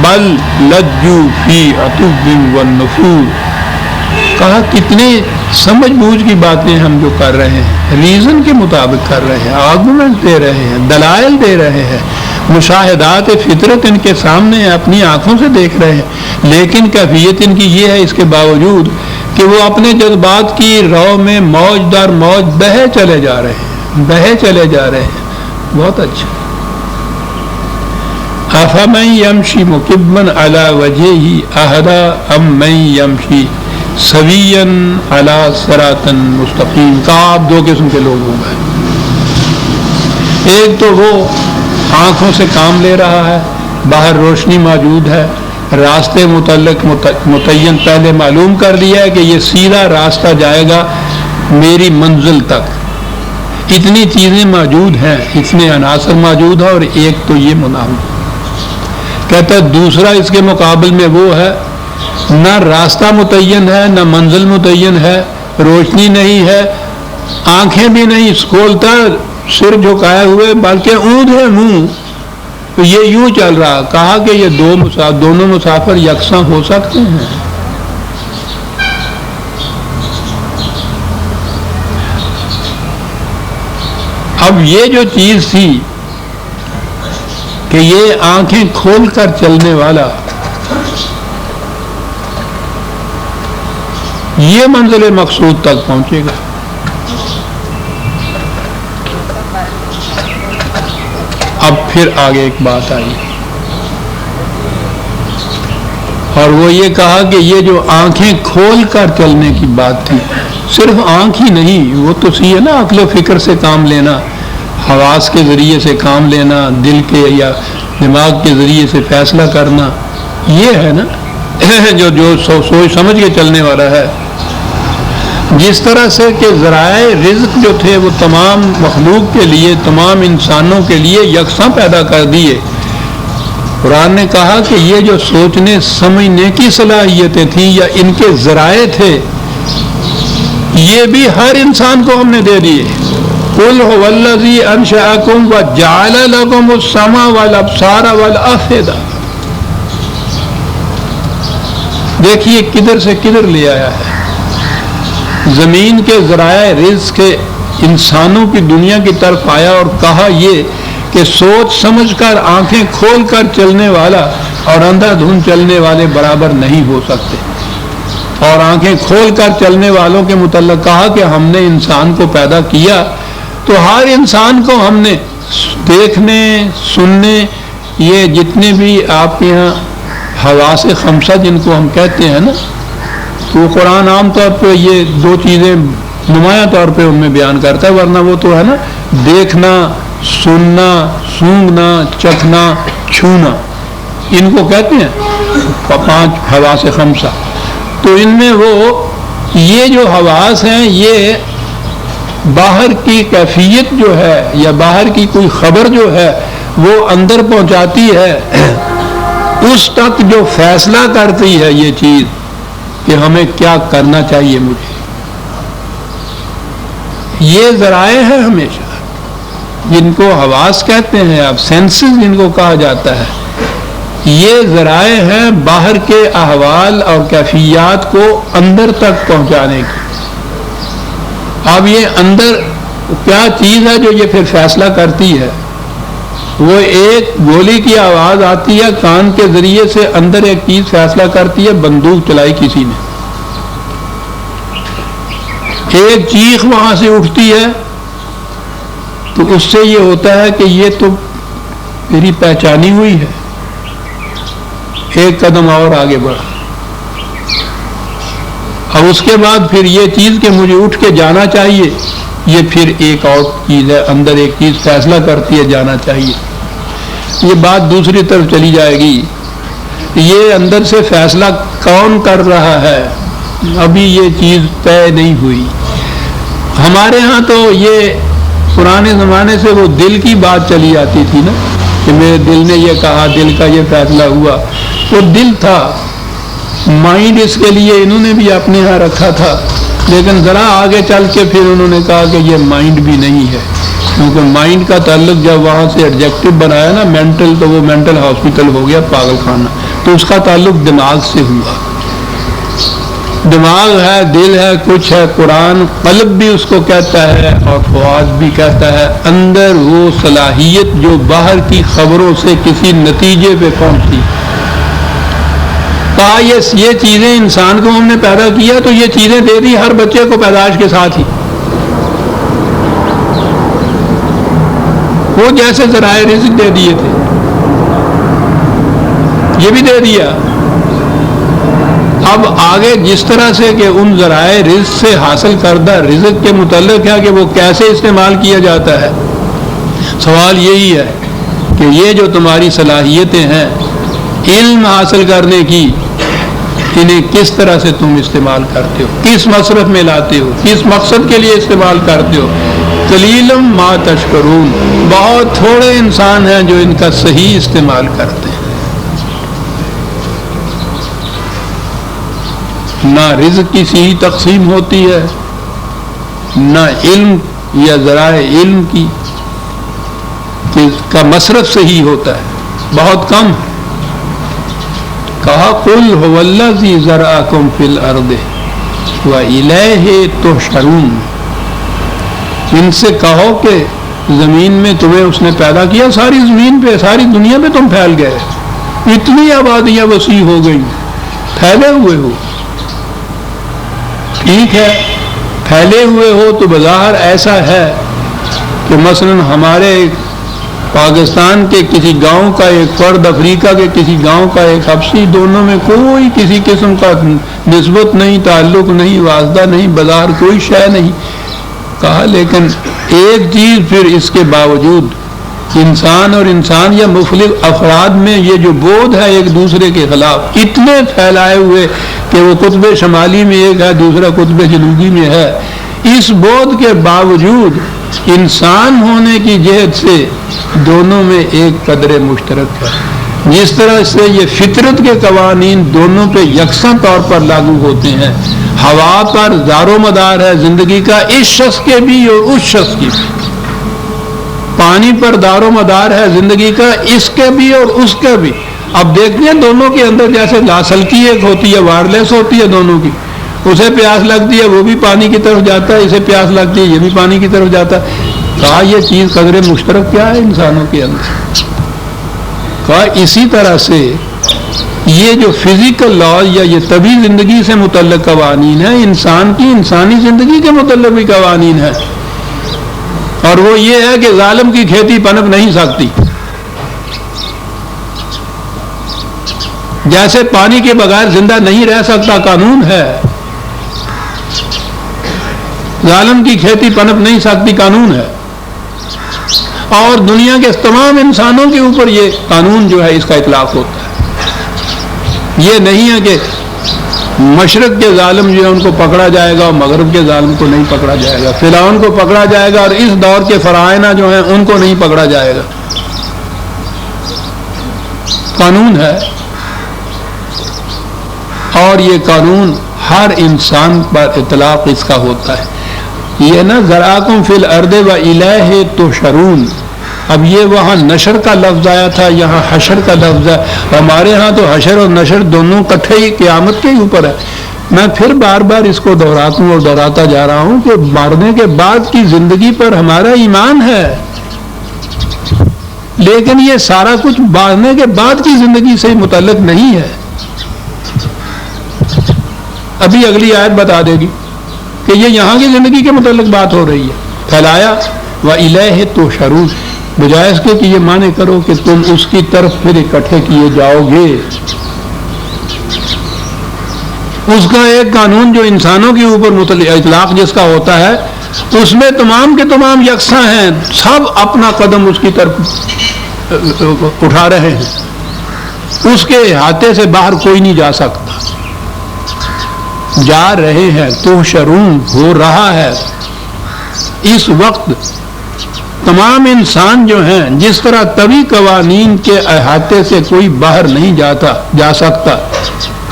بل لجو فی عتو والنفور. کہا کتنے سمجھ بوجھ کی باتیں ہم جو کر رہے ہیں, ریزن کے مطابق کر رہے ہیں, آرگومنٹ دے رہے ہیں, دلائل دے رہے ہیں, مشاہدات فطرت ان کے سامنے ہیں, اپنی آنکھوں سے دیکھ رہے ہیں, لیکن کیفیت ان کی یہ ہے اس کے باوجود کہ وہ اپنے جذبات کی رو میں موج در موج بہے چلے جا رہے ہیں, بہے چلے جا رہے ہیں. بہت اچھا. افمن یمشی مکبا علی وجہہ اہدی ام من یمشی سویا علی صراط مستقیم. کہا آپ دو قسم کے لوگ ہوں گے. ایک تو وہ آنکھوں سے کام لے رہا ہے, باہر روشنی موجود ہے, راستے متعلق متعین پہلے معلوم کر دیا ہے کہ یہ سیدھا راستہ جائے گا میری منزل تک. اتنی چیزیں موجود ہیں، اتنے عناصر موجود ہیں، اور ایک تو یہ منافع کہتا ہے دوسرا اس کے مقابل میں وہ ہے نہ راستہ متعین ہے، نہ منزل متعین ہے، روشنی نہیں ہے، آنکھیں بھی نہیں کھولتا، سر جھکائے ہوئے، بلکہ اونٹ ہے منہ، تو یہ یوں چل رہا۔ کہا کہ یہ دونوں مسافر یکساں ہو سکتے ہیں؟ اب یہ جو چیز تھی کہ یہ آنکھیں کھول کر چلنے والا، یہ منزل مقصود تک پہنچے گا۔ اب پھر آگے ایک بات آئی اور وہ یہ کہا کہ یہ جو آنکھیں کھول کر چلنے کی بات تھی، صرف آنکھ ہی نہیں، وہ تو سی ہے نا عقل و فکر سے کام لینا، حواس کے ذریعے سے کام لینا، دل کے یا دماغ کے ذریعے سے فیصلہ کرنا، یہ ہے نا جو سوچ سمجھ کے چلنے والا ہے۔ جس طرح سے کہ ذرائع رزق جو تھے وہ تمام مخلوق کے لیے، تمام انسانوں کے لیے یکساں پیدا کر دیے، قرآن نے کہا کہ یہ جو سوچنے سمجھنے کی صلاحیتیں تھیں یا ان کے ذرائع تھے، یہ بھی ہر انسان کو ہم نے دے دیے۔ قُلْ هُوَ الَّذِي أَنشَأَكُمْ وَجَعَلَ لَكُمُ السَّمْعَ وَالْأَبْصَارَ وَالْأَفْئِدَةَ۔ دیکھیے کدھر سے کدھر لے آیا ہے۔ زمین کے ذرائع رزق کے انسانوں کی دنیا کی طرف آیا اور کہا یہ کہ سوچ سمجھ کر آنکھیں کھول کر چلنے والا اور اندھا دھند چلنے والے برابر نہیں ہو سکتے، اور آنکھیں کھول کر چلنے والوں کے متعلق کہا کہ ہم نے انسان کو پیدا کیا تو ہر انسان کو ہم نے دیکھنے سننے، یہ جتنے بھی آپ کے یہاں حواس خمسہ جن کو ہم کہتے ہیں نا، تو قرآن عام طور پہ یہ دو چیزیں نمایاں طور پہ ان میں بیان کرتا ہے، ورنہ وہ تو ہے نا دیکھنا، سننا، سونگھنا، چکھنا، چھونا، ان کو کہتے ہیں 5 حواس خمسہ۔ تو ان میں وہ یہ جو حواس ہیں یہ باہر کی کیفیت جو ہے یا باہر کی کوئی خبر جو ہے وہ اندر پہنچاتی ہے، اس تک جو فیصلہ کرتی ہے یہ چیز کہ ہمیں کیا کرنا چاہیے۔ مجھے یہ ذرائع ہیں ہمیشہ، جن کو حواس کہتے ہیں، اب سینسز جن کو کہا جاتا ہے، یہ ذرائع ہیں باہر کے احوال اور کیفیات کو اندر تک پہنچانے کی۔ اب یہ اندر کیا چیز ہے جو یہ پھر فیصلہ کرتی ہے؟ وہ ایک گولی کی آواز آتی ہے کان کے ذریعے سے، اندر ایک چیز فیصلہ کرتی ہے، بندوق چلائی کسی نے، ایک چیخ وہاں سے اٹھتی ہے تو اس سے یہ ہوتا ہے کہ یہ تو میری پہچانی ہوئی ہے، ایک قدم اور آگے بڑھا، اور اس کے بعد پھر یہ چیز کہ مجھے اٹھ کے جانا چاہیے، یہ پھر ایک اور چیز ہے، اندر ایک چیز فیصلہ کرتی ہے جانا چاہیے۔ یہ بات دوسری طرف چلی جائے گی، یہ اندر سے فیصلہ کون کر رہا ہے، ابھی یہ چیز طے نہیں ہوئی۔ ہمارے ہاں تو یہ پرانے زمانے سے وہ دل کی بات چلی آتی تھی نا، کہ میرے دل نے یہ کہا، دل کا یہ فیصلہ ہوا، وہ دل تھا، مائنڈ اس کے لیے انہوں نے بھی اپنے ہاں رکھا تھا، لیکن ذرا آگے چل کے پھر انہوں نے کہا کہ یہ مائنڈ بھی نہیں ہے، کیونکہ مائنڈ کا تعلق جب وہاں سے ایڈجیکٹو بنایا نا مینٹل، تو وہ مینٹل ہاسپٹل ہو گیا، پاگل خانہ، تو اس کا تعلق دماغ سے ہوا۔ دماغ ہے، دل ہے، کچھ ہے، قرآن قلب بھی اس کو کہتا ہے اور فؤاد بھی کہتا ہے، اندر وہ صلاحیت جو باہر کی خبروں سے کسی نتیجے پہ پہنچتی۔ کہا یہ چیزیں انسان کو ہم نے پیدا کیا تو یہ چیزیں دے دی ہر بچے کو پیدائش کے ساتھ ہی، وہ جیسے ذرائع رزق دے دیے تھے یہ بھی دے دیا۔ اب آگے جس طرح سے کہ ان ذرائع رزق سے حاصل کردہ رزق کے متعلق ہے کہ وہ کیسے استعمال کیا جاتا ہے، سوال یہی ہے کہ یہ جو تمہاری صلاحیتیں ہیں علم حاصل کرنے کی، انہیں کس طرح سے تم استعمال کرتے ہو، کس مصرف میں لاتے ہو، کس مقصد کے لیے استعمال کرتے ہو، قلیلم ما تشکرون، بہت تھوڑے انسان ہیں جو ان کا صحیح استعمال کرتے ہیں۔ نہ رزق کی صحیح تقسیم ہوتی ہے، نہ علم یا ذرائع علم کی کا مصرف صحیح ہوتا ہے، بہت کم۔ کہا قل هو الذی ذرأکم فی الارض وإلیہ تحشرون، ان سے کہو کہ زمین میں تمہیں اس نے پیدا کیا، ساری زمین پہ، ساری دنیا پہ تم پھیل گئے، اتنی آبادیاں وسیع ہو گئی، پھیلے ہوئے ہو۔ ٹھیک ہے، پھیلے ہوئے ہو تو بظاہر ایسا ہے کہ مثلا ہمارے پاکستان کے کسی گاؤں کا ایک فرد، افریقہ کے کسی گاؤں کا ایک حبشی، دونوں میں کوئی کسی قسم کا نسبت نہیں، تعلق نہیں، واسطہ نہیں، بظاہر کوئی شے نہیں۔ کہا لیکن ایک چیز پھر اس کے باوجود انسان اور انسان یا مختلف افراد میں یہ جو بودھ ہے ایک دوسرے کے خلاف اتنے پھیلائے ہوئے کہ وہ قطب شمالی میں ایک ہے، دوسرا قطب جنوبی میں ہے، اس بودھ کے باوجود انسان ہونے کی جہت سے دونوں میں ایک قدر مشترک ہے۔ جس طرح سے یہ فطرت کے قوانین دونوں پہ یکساں طور پر لاگو ہوتے ہیں، ہوا پر دار و مدار ہے زندگی کا اس شخص کے بھی اور اس شخص کی بھی، پانی پر دار و مدار ہے زندگی کا اس کے بھی اور اس کے بھی۔ اب دیکھتے ہیں دونوں کے اندر جیسے لاسلکی ایک ہوتی ہے، وائرلیس ہوتی ہے دونوں کی، اسے پیاس لگتی ہے وہ بھی پانی کی طرف جاتا ہے، اسے پیاس لگتی ہے یہ بھی پانی کی طرف جاتا ہے۔ کہا یہ چیز قدر مشترک کیا ہے انسانوں کے اندر؟ کہا اسی طرح سے یہ جو فزیکل لاز یا یہ طبی زندگی سے متعلق قوانین ہیں، انسان کی انسانی زندگی کے متعلق بھی قوانین ہیں، اور وہ یہ ہے کہ ظالم کی کھیتی پنپ نہیں سکتی۔ جیسے پانی کے بغیر زندہ نہیں رہ سکتا قانون ہے، ظالم کی کھیتی پنپ نہیں سکتی قانون ہے، اور دنیا کے تمام انسانوں کے اوپر یہ قانون جو ہے اس کا اطلاق ہوتا ہے۔ یہ نہیں ہے کہ مشرق کے ظالم جو ہے ان کو پکڑا جائے گا اور مغرب کے ظالم کو نہیں پکڑا جائے گا، فرعون کو پکڑا جائے گا اور اس دور کے فرعونہ جو ہیں ان کو نہیں پکڑا جائے گا۔ قانون ہے، اور یہ قانون ہر انسان پر اطلاق اس کا ہوتا ہے۔ یہ نا ذرأکم فی الارض وإلیہ تحشرون، اب یہ وہاں نشر کا لفظ آیا تھا، یہاں حشر کا لفظ ہے۔ ہمارے ہاں تو حشر اور نشر دونوں کٹھے ہی قیامت کے اوپر ہے۔ میں پھر بار بار اس کو دہراتا ہوں اور دہراتا جا رہا ہوں کہ مرنے کے بعد کی زندگی پر ہمارا ایمان ہے، لیکن یہ سارا کچھ مرنے کے بعد کی زندگی سے متعلق نہیں ہے۔ ابھی اگلی آیت بتا دے گی کہ یہ یہاں کی زندگی کے متعلق بات ہو رہی ہے۔ پھیلایا وإلیہ تحشرون، بجائے اس کے کہ یہ معنی کرو کہ تم اس کی طرف پھر اکٹھے کیے جاؤ گے۔ اس کا ایک قانون جو انسانوں کے اوپر اطلاق جس کا ہوتا ہے، اس میں تمام کے تمام یکساں ہیں، سب اپنا قدم اس کی طرف اٹھا رہے ہیں، اس کے احاطے سے باہر کوئی نہیں جا سکتا۔ جا رہے ہیں، تحشرون ہو رہا ہے اس وقت۔ تمام انسان جو ہیں جس طرح طبی قوانین کے احاطے سے کوئی باہر نہیں جا سکتا،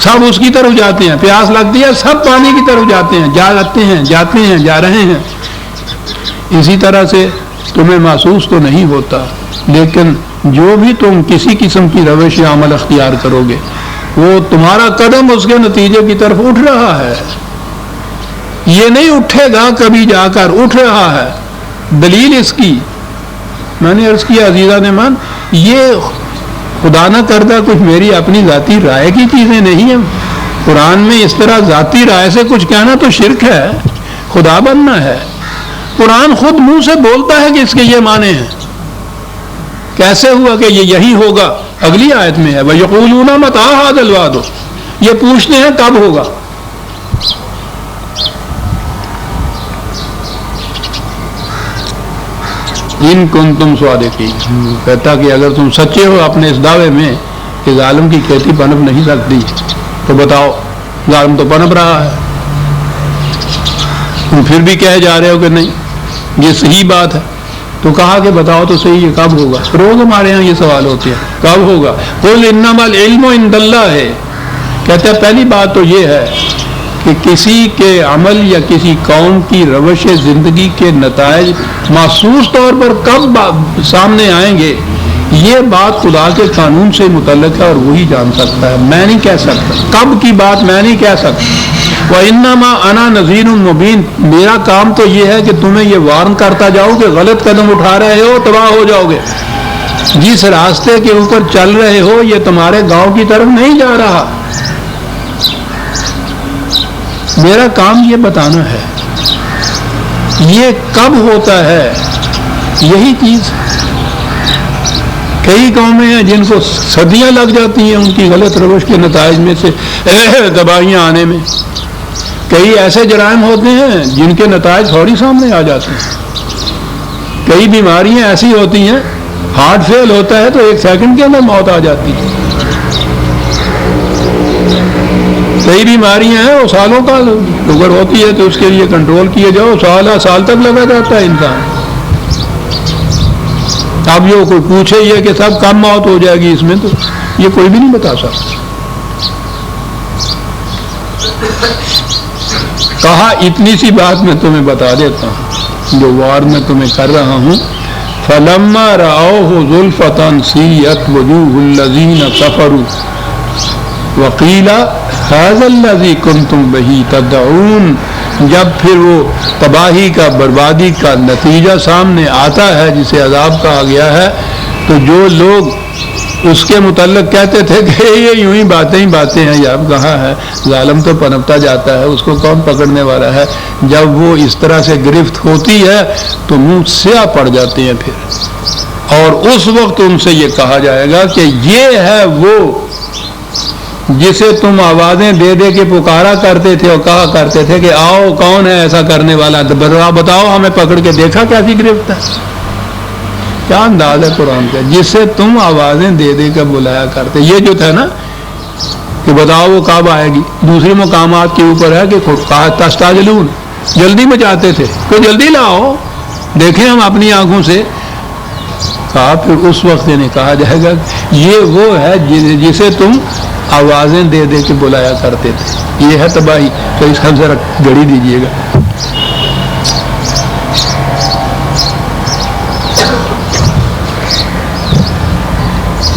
سب اس کی طرف جاتے ہیں، پیاس لگتی ہے سب پانی کی طرف جاتے ہیں، جا رہے ہیں۔ اسی طرح سے تمہیں محسوس تو نہیں ہوتا، لیکن جو بھی تم کسی قسم کی روش یا عمل اختیار کرو گے، وہ تمہارا قدم اس کے نتیجے کی طرف اٹھ رہا ہے۔ یہ نہیں اٹھے گا کبھی، جا کر اٹھ رہا ہے۔ دلیل اس کی میں نے عرض کیا عزیزان ایمان، یہ خدا نہ کردہ کچھ میری اپنی ذاتی رائے کی چیزیں نہیں ہیں۔ قرآن میں اس طرح ذاتی رائے سے کچھ کہنا تو شرک ہے، خدا بننا ہے۔ قرآن خود منہ سے بولتا ہے کہ اس کے یہ معنی ہیں۔ کیسے ہوا کہ یہ یہی ہوگا؟ اگلی آیت میں ہے وَيَقُولُونَ مَتَىٰ هَٰذَا الْوَعْدُ، یہ پوچھتے ہیں کب ہوگا۔ ان کنتم صادقین، کہتا کہ اگر تم سچے ہو اپنے اس دعوے میں کہ ظالم کی کھیتی پنپ نہیں سکتی، تو بتاؤ ظالم تو پنپ رہا ہے، تم پھر بھی کہے جا رہے ہو کہ نہیں۔ یہ صحیح بات ہے. تو کہا کہ بتاؤ تو صحیح یہ کب ہوگا. روز ہمارے یہاں یہ سوال ہوتے ہیں کب ہوگا. قل انما العلم عند اللہ ہے. کہتے ہیں پہلی بات تو یہ ہے کہ کسی کے عمل یا کسی قوم کی روش زندگی کے نتائج محسوس طور پر کب سامنے آئیں گے، یہ بات خدا کے قانون سے متعلق ہے اور وہی جان سکتا ہے. میں نہیں کہہ سکتا کب کی بات، میں نہیں کہہ سکتا. وَإِنَّمَا أَنَا نَذِيرٌ مُبِينٌ. میرا کام تو یہ ہے کہ تمہیں یہ وارن کرتا جاؤ کہ غلط قدم اٹھا رہے ہو تباہ ہو جاؤ گے. جس راستے کے اوپر چل رہے ہو یہ تمہارے گاؤں کی طرف نہیں جا رہا. میرا کام یہ بتانا ہے. یہ کب ہوتا ہے یہی چیز. کئی قومیں ہیں جن کو صدیاں لگ جاتی ہیں ان کی غلط روش کے نتائج میں سے تباہیاں آنے میں. کئی ایسے جرائم ہوتے ہیں جن کے نتائج فوری سامنے آ جاتے ہیں. کئی بیماریاں ایسی ہوتی ہیں ہارٹ فیل ہوتا ہے تو 1 سیکنڈ کے اندر موت آ جاتی ہے. کئی بیماریاں ہیں وہ سالوں کا شوگر ہوتی ہے تو اس کے لیے کنٹرول کیے جاؤ سال تک لگا جاتا ہے انسان. اب یہ کوئی پوچھے یہ کہ سب کم موت ہو جائے گی اس میں تو یہ کوئی بھی نہیں بتا سکتا. کہا اتنی سی بات میں تمہیں بتا دیتا ہوں جو وار میں تمہیں کر رہا ہوں. فَلَمَّا رَأَوْهُ زُلْفَةً سِيئَتْ وُجُوهُ الَّذِينَ كَفَرُوا وَقِيلَ هَذَا الَّذِي كُنْتُمْ بِهِ تَدْعُونَ. جب پھر وہ تباہی کا بربادی کا نتیجہ سامنے آتا ہے جسے عذاب کہا گیا ہے تو جو لوگ اس کے متعلق کہتے تھے کہ یہ یوں ہی باتیں ہیں یا اب کہاں ہے ظالم تو پنپتا جاتا ہے اس کو کون پکڑنے والا ہے. جب وہ اس طرح سے گرفت ہوتی ہے تو منہ سیاہ پڑ جاتے ہیں پھر. اور اس وقت ان سے یہ کہا جائے گا کہ یہ ہے وہ جسے تم آوازیں دے دے کے پکارا کرتے تھے اور کہا کرتے تھے کہ آؤ کون ہے ایسا کرنے والا بتاؤ ہمیں پکڑ کے دیکھا کیسی گرفت ہے. کیا انداز ہے قرآن کا. جسے تم آوازیں دے دے کے بلایا کرتے. یہ جو تھا نا کہ بتاؤ وہ کب آئے گی. دوسرے مقامات کے اوپر ہے کہ تستعجلون جلدی مچاتے تھے تو جلدی لاؤ دیکھیں ہم اپنی آنکھوں سے. کہا پھر اس وقت انہیں کہا جائے گا یہ وہ ہے جسے تم آوازیں دے دے کے بلایا کرتے تھے. یہ ہے تباہی. تو اس کا ذرا گھڑی دیجیے گا.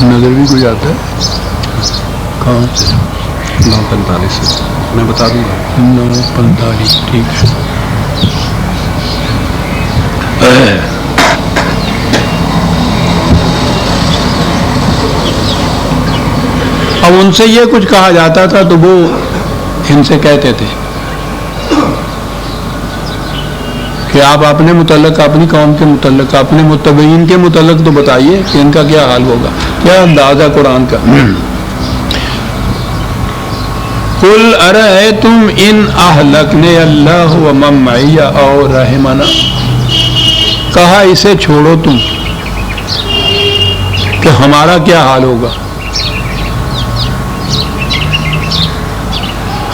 نظر بھی کوئی آتا ہے کہاں سے 9:45 سے میں بتا دوں گا. 9:45 ٹھیک ہے. اب ان سے یہ کچھ کہا جاتا تھا تو وہ ان سے کہتے تھے کہ آپ اپنے متعلق اپنی قوم کے متعلق اپنے متبعین کے متعلق تو بتائیے کہ ان کا کیا حال ہوگا. کیا انداز ہے قرآن کا. قل ارأیتم ان اہلکنی اللہ ومن معی او رحمنا. کہا اسے چھوڑو تم کہ ہمارا کیا حال ہوگا.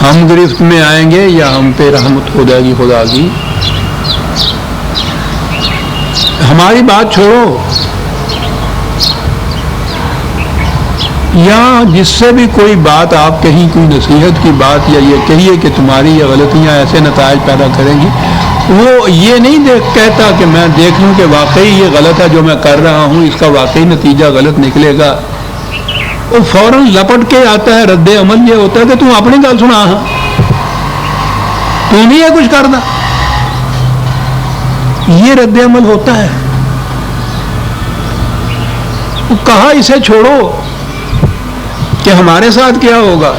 ہم گرفت میں آئیں گے یا ہم پہ رحمت ہو جائے گی خدا کی. ہماری بات چھوڑو یا جس سے بھی کوئی بات آپ کہیں کوئی نصیحت کی بات یا یہ کہیے کہ تمہاری یہ غلطیاں ایسے نتائج پیدا کریں گی وہ یہ نہیں کہتا کہ میں دیکھ لوں کہ واقعی یہ غلط ہے جو میں کر رہا ہوں اس کا واقعی نتیجہ غلط نکلے گا. وہ فوراً لپٹ کے آتا ہے. رد عمل یہ ہوتا ہے کہ تم اپنی گل سنا تو نہیں ہے کچھ کرنا. یہ رد عمل ہوتا ہے. وہ کہا اسے چھوڑو کہ ہمارے ساتھ کیا ہوگا.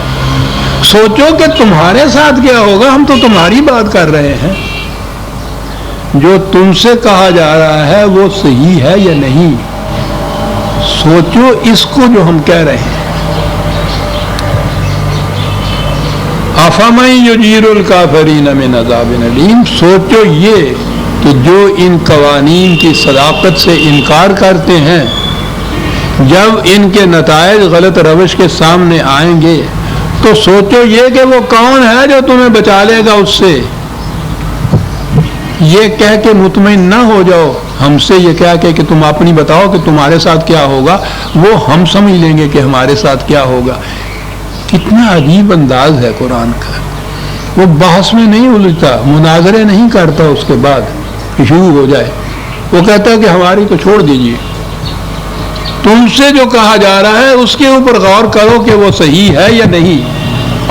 سوچو کہ تمہارے ساتھ کیا ہوگا. ہم تو تمہاری بات کر رہے ہیں. جو تم سے کہا جا رہا ہے وہ صحیح ہے یا نہیں. سوچو اس کو جو ہم کہہ رہے ہیں. افمن یجیر الکافرین من عذاب علیم. سوچو یہ کہ جو ان قوانین کی صداقت سے انکار کرتے ہیں جب ان کے نتائج غلط روش کے سامنے آئیں گے تو سوچو یہ کہ وہ کون ہے جو تمہیں بچا لے گا اس سے. یہ کہہ کے مطمئن نہ ہو جاؤ ہم سے، یہ کہہ کے کہ تم اپنی بتاؤ کہ تمہارے ساتھ کیا ہوگا، وہ ہم سمجھ لیں گے کہ ہمارے ساتھ کیا ہوگا۔ کتنا عجیب انداز ہے قرآن کا، وہ بحث میں نہیں الجھتا، مناظرے نہیں کرتا، اس کے بعد شروع ہو جائے وہ کہتا ہے کہ ہماری تو چھوڑ دیجیے، تم سے جو کہا جا رہا ہے اس کے اوپر غور کرو کہ وہ صحیح ہے یا نہیں،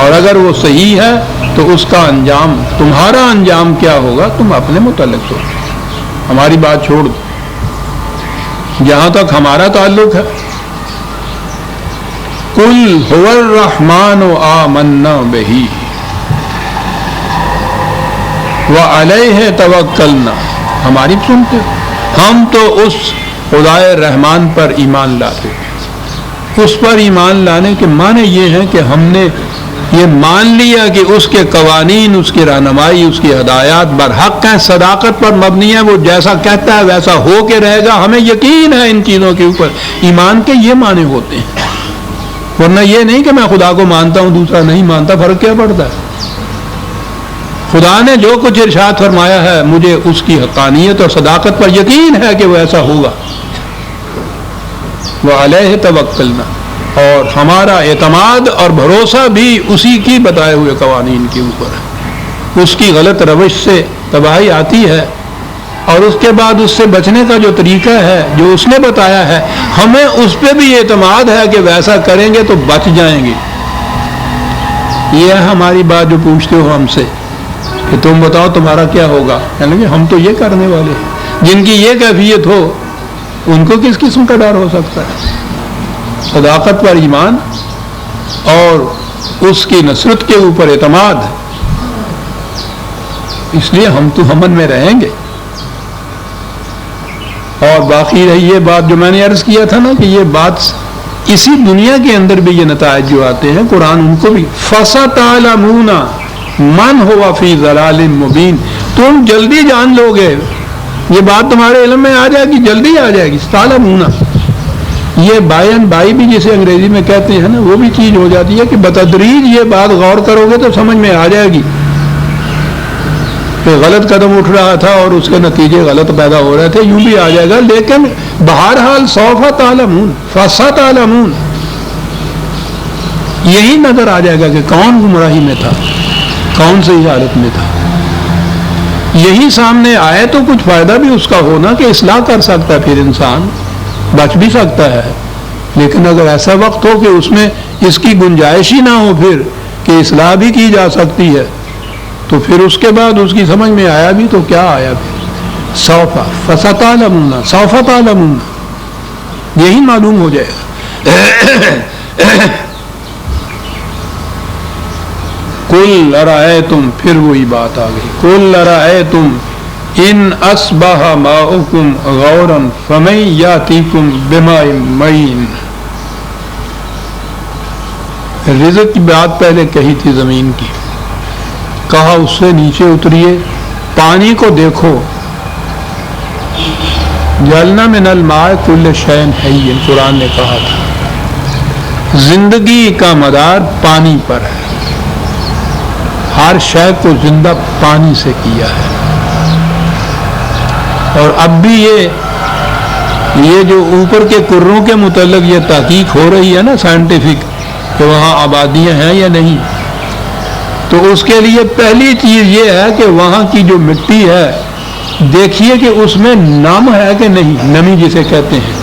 اور اگر وہ صحیح ہے تو اس کا انجام، تمہارا انجام کیا ہوگا تم اپنے متعلق سوچو، ہماری بات چھوڑ دو۔ جہاں تک ہمارا تعلق ہے، قل هو الرحمن آمنا به وعلیہ توکلنا، ہماری سنتے ہم تو اس خدائے رحمان پر ایمان لاتے ہیں۔ اس پر ایمان لانے کے معنی یہ ہے کہ ہم نے یہ مان لیا کہ اس کے قوانین، اس کی رہنمائی، اس کی ہدایات برحق ہیں، صداقت پر مبنی ہے، وہ جیسا کہتا ہے ویسا ہو کے رہے گا، ہمیں یقین ہے ان چیزوں کے اوپر۔ ایمان کے یہ معنی ہوتے ہیں، ورنہ یہ نہیں کہ میں خدا کو مانتا ہوں دوسرا نہیں مانتا، فرق کیا پڑتا ہے؟ خدا نے جو کچھ ارشاد فرمایا ہے مجھے اس کی حقانیت اور صداقت پر یقین ہے کہ وہ ایسا ہوگا۔ وعلیہ توکلنا، اور ہمارا اعتماد اور بھروسہ بھی اسی کی بتائے ہوئے قوانین کے اوپر ہے۔ اس کی غلط روش سے تباہی آتی ہے، اور اس کے بعد اس سے بچنے کا جو طریقہ ہے جو اس نے بتایا ہے، ہمیں اس پہ بھی اعتماد ہے کہ ویسا کریں گے تو بچ جائیں گے۔ یہ ہے ہماری بات جو پوچھتے ہو ہم سے کہ تم بتاؤ تمہارا کیا ہوگا، یعنی کہ ہم تو یہ کرنے والے ہیں۔ جن کی یہ کیفیت ہو ان کو کس قسم کا ڈر ہو سکتا ہے؟ صداقت پر ایمان اور اس کی نصرت کے اوپر اعتماد، اس لیے ہم تو امن میں رہیں گے۔ اور باقی رہی یہ بات جو میں نے عرض کیا تھا نا کہ یہ بات اسی دنیا کے اندر بھی یہ نتائج جو آتے ہیں قرآن ان کو بھی فَسَتَعْلَمُونَ مَنْ هُوَ فِي ضَلَالٍ مُبِينٍ، تم جلدی جان لو گے، یہ بات تمہارے علم میں آ جائے گی، جلدی آ جائے گی۔ تعلمون، یہ باین بائی بھی جسے انگریزی میں کہتے ہیں نا، وہ بھی چیز ہو جاتی ہے کہ بتدریج یہ بات غور کرو گے تو سمجھ میں آ جائے گی کہ غلط قدم اٹھ رہا تھا اور اس کے نتیجے غلط پیدا ہو رہے تھے، یوں بھی آ جائے گا، لیکن بہرحال سوف تعلمون فستعلمون، یہی نظر آ جائے گا کہ کون گمراہی میں تھا، کون صحیح حالت میں تھا۔ یہی سامنے آئے تو کچھ فائدہ بھی اس کا ہونا کہ اصلاح کر سکتا ہے، پھر انسان بچ بھی سکتا ہے۔ لیکن اگر ایسا وقت ہو کہ اس میں اس کی گنجائش ہی نہ ہو پھر کہ اصلاح بھی کی جا سکتی ہے، تو پھر اس کے بعد اس کی سمجھ میں آیا بھی تو کیا آیا پھر؟ سوف فستعلمون سوف تعلمون، یہی معلوم ہو جائے گا۔ قل ارأیتم، پھر وہی بات آ گئی، قل ارأیتم ان اصبح ماؤکم غورا فمن یاتیکم بماء معین۔ رزق کی بات پہلے کہی تھی زمین کی، کہا اس سے نیچے اتریے، پانی کو دیکھو، جعلنا من الماء کل شیء حی، قرآن نے کہا تھا زندگی کا مدار پانی پر ہے، ہر شے کو زندہ پانی سے کیا ہے۔ اور اب بھی یہ جو اوپر کے کروں کے متعلق یہ تحقیق ہو رہی ہے نا سائنٹیفک کہ وہاں آبادیاں ہیں یا نہیں، تو اس کے لیے پہلی چیز یہ ہے کہ وہاں کی جو مٹی ہے دیکھیے کہ اس میں نم ہے کہ نہیں، نمی جسے کہتے ہیں۔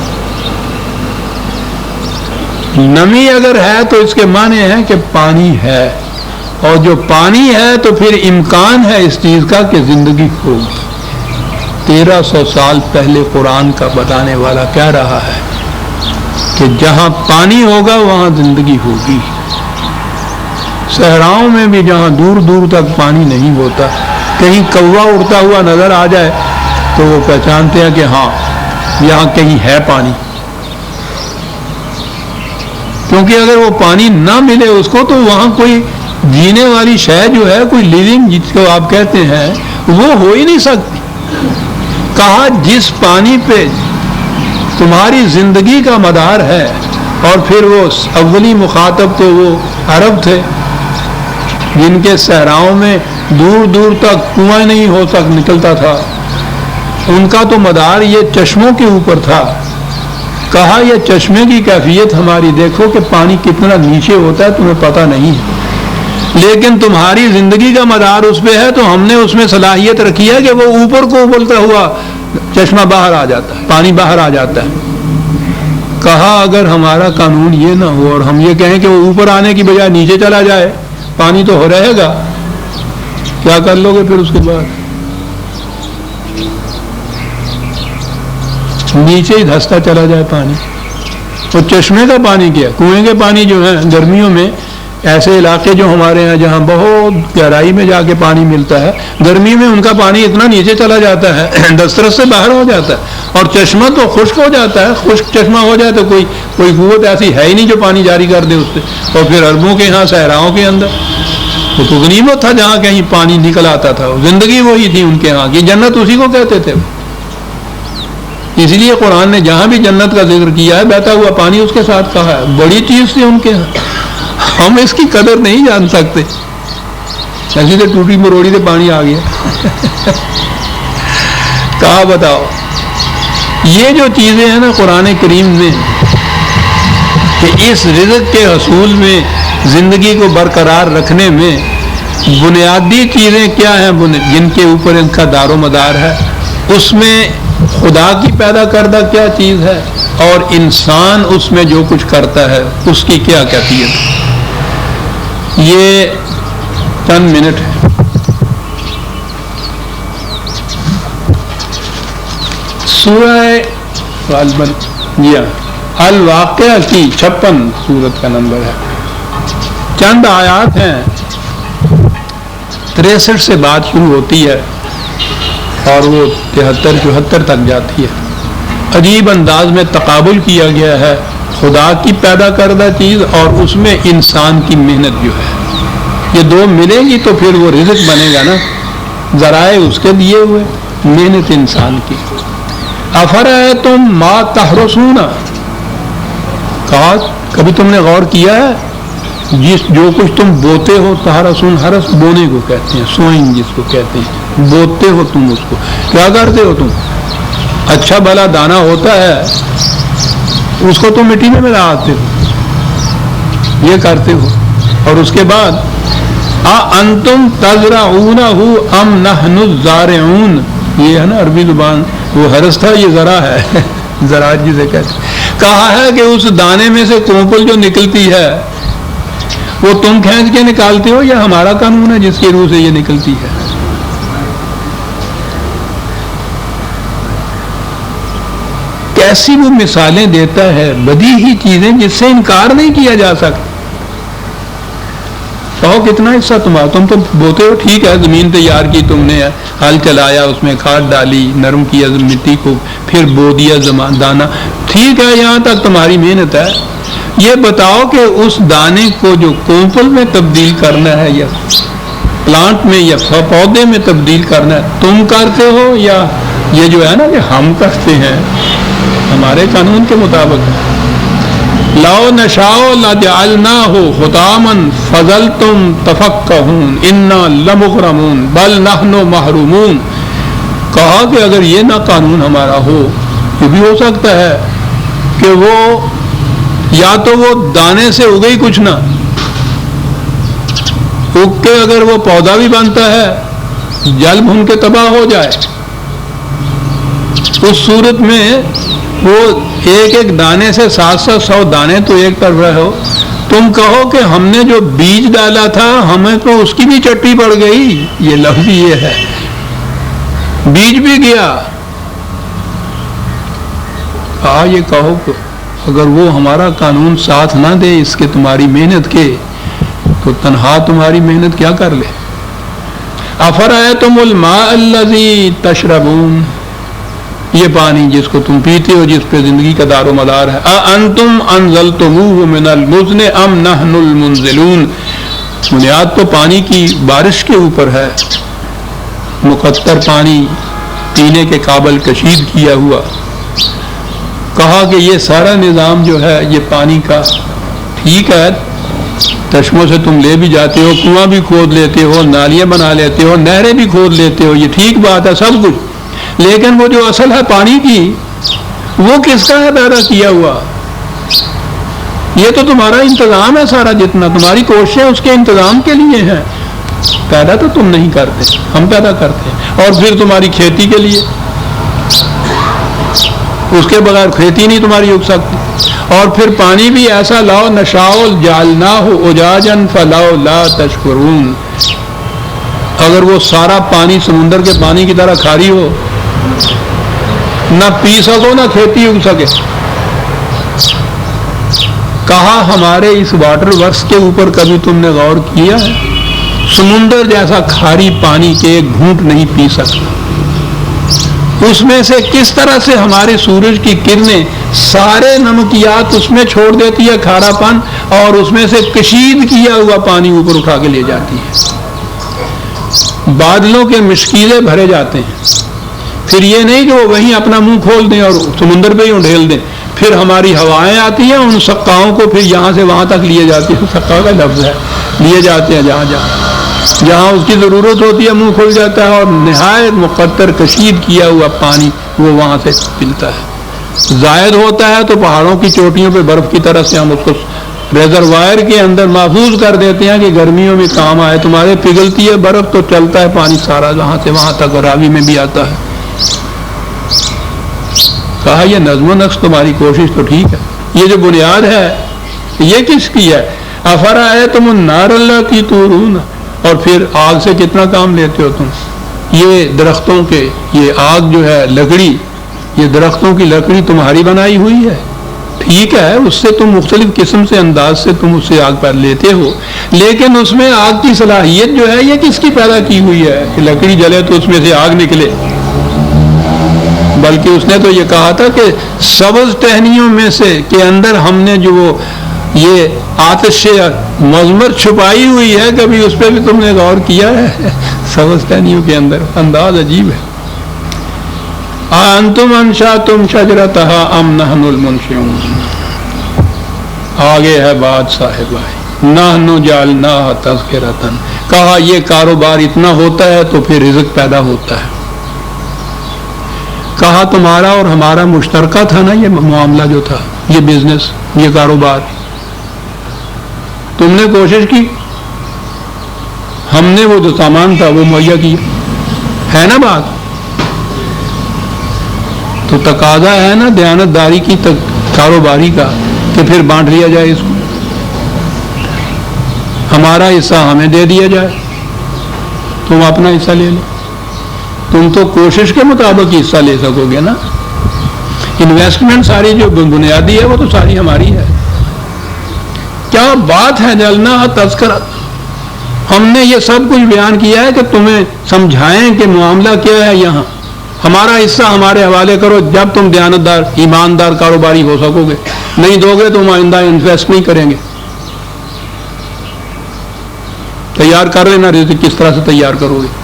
نمی اگر ہے تو اس کے معنی ہے کہ پانی ہے، اور جو پانی ہے تو پھر امکان ہے اس چیز کا کہ زندگی ہوگی۔ 1300 سال پہلے قرآن کا بتانے والا کہہ رہا ہے کہ جہاں پانی ہوگا وہاں زندگی ہوگی۔ صحراؤں میں بھی جہاں دور دور تک پانی نہیں ہوتا، کہیں کوا اڑتا ہوا نظر آ جائے تو وہ پہچانتے ہیں کہ ہاں یہاں کہیں ہے پانی، کیونکہ اگر وہ پانی نہ ملے اس کو تو وہاں کوئی جینے والی شے جو ہے، کوئی لیونگ جس کو آپ کہتے ہیں، وہ ہو ہی نہیں سکتی۔ کہا جس پانی پہ تمہاری زندگی کا مدار ہے، اور پھر وہ اولی مخاطب تو وہ عرب تھے، جن کے صحراؤں میں دور دور تک کنواں نہیں نکلتا تھا، ان کا تو مدار یہ چشموں کے اوپر تھا۔ کہا یہ چشمے کی کیفیت ہماری دیکھو کہ پانی کتنا نیچے ہوتا ہے، تمہیں پتہ نہیں ہے، لیکن تمہاری زندگی کا مدار اس پہ ہے، تو ہم نے اس میں صلاحیت رکھی ہے کہ وہ اوپر کو ابلتا ہوا چشمہ باہر آ جاتا ہے، پانی باہر آ جاتا ہے۔ کہا اگر ہمارا قانون یہ نہ ہو اور ہم یہ کہیں کہ وہ اوپر آنے کی بجائے نیچے چلا جائے، پانی تو ہو رہے گا، کیا کر لو گے پھر اس کے بعد؟ نیچے ہی دھستا چلا جائے پانی۔ اور چشمے کا پانی کیا، کنویں کے پانی جو ہیں گرمیوں میں، ایسے علاقے جو ہمارے ہیں جہاں بہت گہرائی میں جا کے پانی ملتا ہے، گرمی میں ان کا پانی اتنا نیچے چلا جاتا ہے دسترس سے باہر ہو جاتا ہے، اور چشمہ تو خشک ہو جاتا ہے۔ خشک چشمہ ہو جائے تو کوئی قوت ایسی ہے ہی نہیں جو پانی جاری کر دے اس سے۔ اور پھر عربوں کے ہاں صحراؤں کے اندر وہ تو غنیمت تھا جہاں کہیں پانی نکل آتا تھا، زندگی وہی تھی ان کے ہاں کی، جنت اسی کو کہتے تھے۔ اس لیے قرآن نے جہاں بھی جنت کا ذکر کیا ہے بہتا ہوا پانی اس کے ساتھ کہا ہے، بڑی چیز تھی ان کے ہاں، ہم اس کی قدر نہیں جان سکتے، ایسی تو ٹوٹی مروڑی سے پانی آ گیا کہا بتاؤ۔ یہ جو چیزیں ہیں نا قرآن کریم میں کہ اس رزق کے حصول میں، زندگی کو برقرار رکھنے میں بنیادی چیزیں کیا ہیں جن کے اوپر ان کا دار و مدار ہے، اس میں خدا کی پیدا کردہ کیا چیز ہے اور انسان اس میں جو کچھ کرتا ہے اس کی کیا کیفیت ہے۔ یہ چند منٹ ہے۔ سورہ الواقعہ کی 56 سورت کا نمبر ہے، چند آیات ہیں، 63 سے بات شروع ہوتی ہے اور وہ 73-74 تک جاتی ہے۔ عجیب انداز میں تقابل کیا گیا ہے خدا کی پیدا کردہ چیز اور اس میں انسان کی محنت جو ہے، یہ دو ملے گی تو پھر وہ رزق بنے گا نا، ذرائع اس کے دیے ہوئے، محنت انسان کی۔ افرأیتم ما تحرثون، کہا کبھی تم نے غور کیا ہے جو کچھ تم بوتے ہو، تحرثون، حرث بونے کو کہتے ہیں، سوئنگ جس کو کہتے ہیں، بوتے ہو تم اس کو، کیا کرتے ہو تم؟ اچھا بھلا دانا ہوتا ہے اس کو تم مٹی میں ملاتے ہو، یہ کرتے ہو، اور اس کے بعد انتم تزرعونہ ام نحن الزارعون، یہ ہے نا عربی زبان، وہ حرث تھا، یہ ذرا ہے زراعت جسے کہتے ہیں۔ کہا ہے کہ اس دانے میں سے کونپل جو نکلتی ہے وہ تم کھینچ کے نکالتے ہو یا ہمارا قانون ہے جس کی روح سے یہ نکلتی ہے؟ کیسی وہ مثالیں دیتا ہے، بدیہی چیزیں جس سے انکار نہیں کیا جا سکتا۔ کہو کتنا حصہ تمہارا، تم تو بوتے ہو، ٹھیک ہے، زمین تیار کی تم نے، ہل چلایا، اس میں کھاد ڈالی، نرم کیا مٹی کو، پھر بو دیا دانا، ٹھیک ہے، یہاں تک تمہاری محنت ہے۔ یہ بتاؤ کہ اس دانے کو جو کونپل میں تبدیل کرنا ہے یا پلانٹ میں یا پودے میں تبدیل کرنا ہے، تم کرتے ہو یا یہ جو ہے نا کہ ہم کرتے ہیں ہمارے قانون کے مطابق؟ لو نشاء لجعلناہ حطاما فظلتم تفکہون انا لمغرمون بل نحن محرومون۔ کہا کہ اگر یہ نہ قانون ہمارا ہو، یہ بھی ہو سکتا ہے کہ وہ یا تو وہ دانے سے اگے ہی کچھ نہ، اگ کے اگر وہ پودا بھی بنتا ہے جل بھن کے تباہ ہو جائے، اس صورت میں وہ ایک ایک دانے سے 700 دانے تو ایک طرف رہو، تم کہو کہ ہم نے جو بیج ڈالا تھا ہمیں تو اس کی بھی چٹی پڑ گئی، یہ لفظ یہ ہے، بیج بھی گیا۔ یہ کہو کہ اگر وہ ہمارا قانون ساتھ نہ دے اس کے تمہاری محنت کے، تو تنہا تمہاری محنت کیا کر لے؟ افرأیتم الماء الذی تشربون، یہ پانی جس کو تم پیتے ہو، جس پہ زندگی کا دار و مدار ہے، اانتم انزلتموہ من المزن ام نحن المنزلون، بنیاد تو پانی کی بارش کے اوپر ہے، مقطر پانی پینے کے قابل کشید کیا ہوا۔ کہا کہ یہ سارا نظام جو ہے یہ پانی کا ٹھیک ہے، چشموں سے تم لے بھی جاتے ہو، کنواں بھی کھود لیتے ہو، نالیاں بنا لیتے ہو، نہریں بھی کھود لیتے ہو، یہ ٹھیک بات ہے سب کچھ، لیکن وہ جو اصل ہے پانی کی، وہ کس کا ہے پیدا کیا ہوا؟ یہ تو تمہارا انتظام ہے سارا، جتنا تمہاری کوششیں اس کے انتظام کے لیے ہیں، پیدا تو تم نہیں کرتے، ہم پیدا کرتے ہیں۔ اور پھر تمہاری کھیتی کے لیے، اس کے بغیر کھیتی نہیں تمہاری اگ سکتی۔ اور پھر پانی بھی ایسا لاؤ، نشاؤ جعلناہ اجاجا فلولا تشکرون، اگر وہ سارا پانی سمندر کے پانی کی طرح کھاری ہو، نہ پی سکو نہ کھیتی اگ سکے۔ کہا ہمارے اس واٹر ورکس کے اوپر کبھی تم نے غور کیا ہے؟ سمندر جیسا کھاری پانی کے ایک گھونٹ نہیں پی سکتا، اس میں سے کس طرح سے ہمارے سورج کی کرنیں سارے نمکیات اس میں چھوڑ دیتی ہے، کھارا پن، اور اس میں سے کشید کیا ہوا پانی اوپر اٹھا کے لے جاتی ہے۔ بادلوں کے مشکیلیں بھرے جاتے ہیں، پھر یہ نہیں کہ وہ وہیں اپنا منہ کھول دیں اور سمندر پہ ہی ڈھیل دیں، پھر ہماری ہوائیں آتی ہیں، ان سقاؤں کو پھر یہاں سے وہاں تک لیے جاتی ہیں، سقا کا لفظ ہے، لیے جاتے ہیں جہاں اس کی ضرورت ہوتی ہے منہ کھل جاتا ہے، اور نہایت مقطر کشید کیا ہوا پانی وہ وہاں سے ملتا ہے۔ زائد ہوتا ہے تو پہاڑوں کی چوٹیوں پہ برف کی طرح سے ہم اس کو ریزروائر کے اندر محفوظ کر دیتے ہیں کہ گرمیوں میں کام آئے، تمہارے پگھلتی ہے برف تو چلتا ہے پانی سارا جہاں سے وہاں تک، راوی میں بھی آتا ہے۔ کہا یہ نظم و نقش تمہاری کوشش تو ٹھیک ہے، یہ جو بنیاد ہے یہ کس کی ہے؟ افرأیتم النار التی تورون، اور پھر آگ سے کتنا کام لیتے ہو تم؟ یہ درختوں کے، یہ آگ جو ہے لکڑی، یہ درختوں کی لکڑی تمہاری بنائی ہوئی ہے، ٹھیک ہے، اس سے تم مختلف قسم سے انداز سے تم اس سے آگ پر لیتے ہو، لیکن اس میں آگ کی صلاحیت جو ہے یہ کس کی پیدا کی ہوئی ہے کہ لکڑی جلے تو اس میں سے آگ نکلے؟ بلکہ اس نے تو یہ کہا تھا کہ سبز ٹہنیوں میں سے کے اندر ہم نے جو یہ آتش مضمر چھپائی ہوئی ہے، کبھی اس پہ بھی تم نے غور کیا ہے؟ سبز ٹہنیوں کے اندر انداز عجیب ہے۔ انتم انشأتم شجرتها ام نحن المنشئون، آگے ہے بات صاحب آئی، نحن جعلناها تذکرۃ، کہا یہ کاروبار اتنا ہوتا ہے تو پھر رزق پیدا ہوتا ہے۔ کہا تمہارا اور ہمارا مشترکہ تھا نا یہ معاملہ جو تھا، یہ بزنس، یہ کاروبار، تم نے کوشش کی، ہم نے وہ جو سامان تھا وہ مہیا کیا، ہے نا بات؟ تو تقاضا ہے نا دیانت داری کی، کاروباری کا، کہ پھر بانٹ لیا جائے اس کو، ہمارا حصہ ہمیں دے دیا جائے، تم اپنا حصہ لے لو۔ تم تو کوشش کے مطابق حصہ لے سکو گے نا، انویسٹمنٹ ساری جو بنیادی ہے وہ تو ساری ہماری ہے۔ کیا بات ہے، جلنا تذکرہ، ہم نے یہ سب کچھ بیان کیا ہے کہ تمہیں سمجھائیں کہ معاملہ کیا ہے یہاں، ہمارا حصہ ہمارے حوالے کرو، جب تم دیانتدار ایماندار کاروباری ہو سکو گے، نہیں دو گے تو ہم آئندہ انویسٹ نہیں کریں گے۔ تیار کر لینا رزق، کس طرح سے تیار کرو گے؟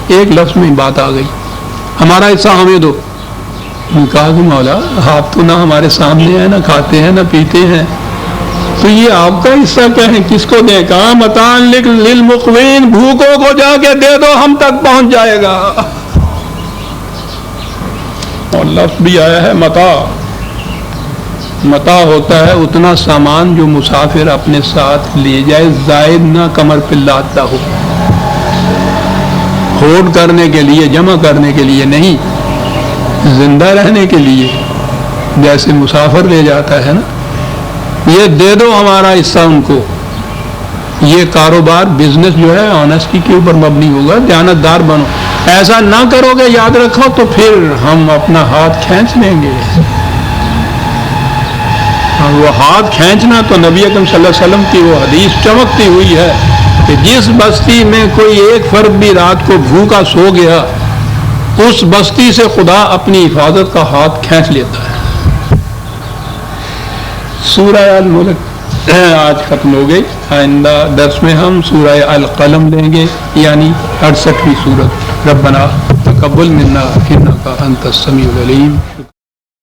ایک لفظ میں بات آ گئی، ہمارا حصہ ہمیں دو۔ کہا کہ مولا آپ تو نہ ہمارے سامنے ہیں، نہ کھاتے ہیں، نہ پیتے ہیں، تو یہ آپ کا حصہ کیا ہے، کس کو دیں؟ کہا متاع للمقوین، بھوکوں کو جا کے دے دو، ہم تک پہنچ جائے گا۔ اور لفظ بھی آیا ہے متاع، متاع ہوتا ہے اتنا سامان جو مسافر اپنے ساتھ لے جائے، زائد نہ کمر پہ لاتا ہو، ہوڈ کرنے کے لیے، جمع کرنے کے لیے نہیں، زندہ رہنے کے لیے، جیسے مسافر لے جاتا ہے نا، یہ دے دو ہمارا حصہ ان کو۔ یہ کاروبار بزنس جو ہے آنےسٹی کے اوپر مبنی ہوگا، دیانتدار بنو، ایسا نہ کرو گے یاد رکھو تو پھر ہم اپنا ہاتھ کھینچ لیں گے۔ اور وہ ہاتھ کھینچنا تو نبی اکرم صلی اللہ علیہ وسلم کی وہ حدیث چمکتی ہوئی ہے کہ جس بستی میں کوئی ایک فرد بھی رات کو بھوکا سو گیا، اس بستی سے خدا اپنی حفاظت کا ہاتھ کھینچ لیتا ہے۔ سورہ الملک آج ختم ہو گئی، آئندہ درس میں ہم سورہ القلم لیں گے، یعنی 68ویں سورت۔ ربنا تقبل منا انک انت السمیع العلیم۔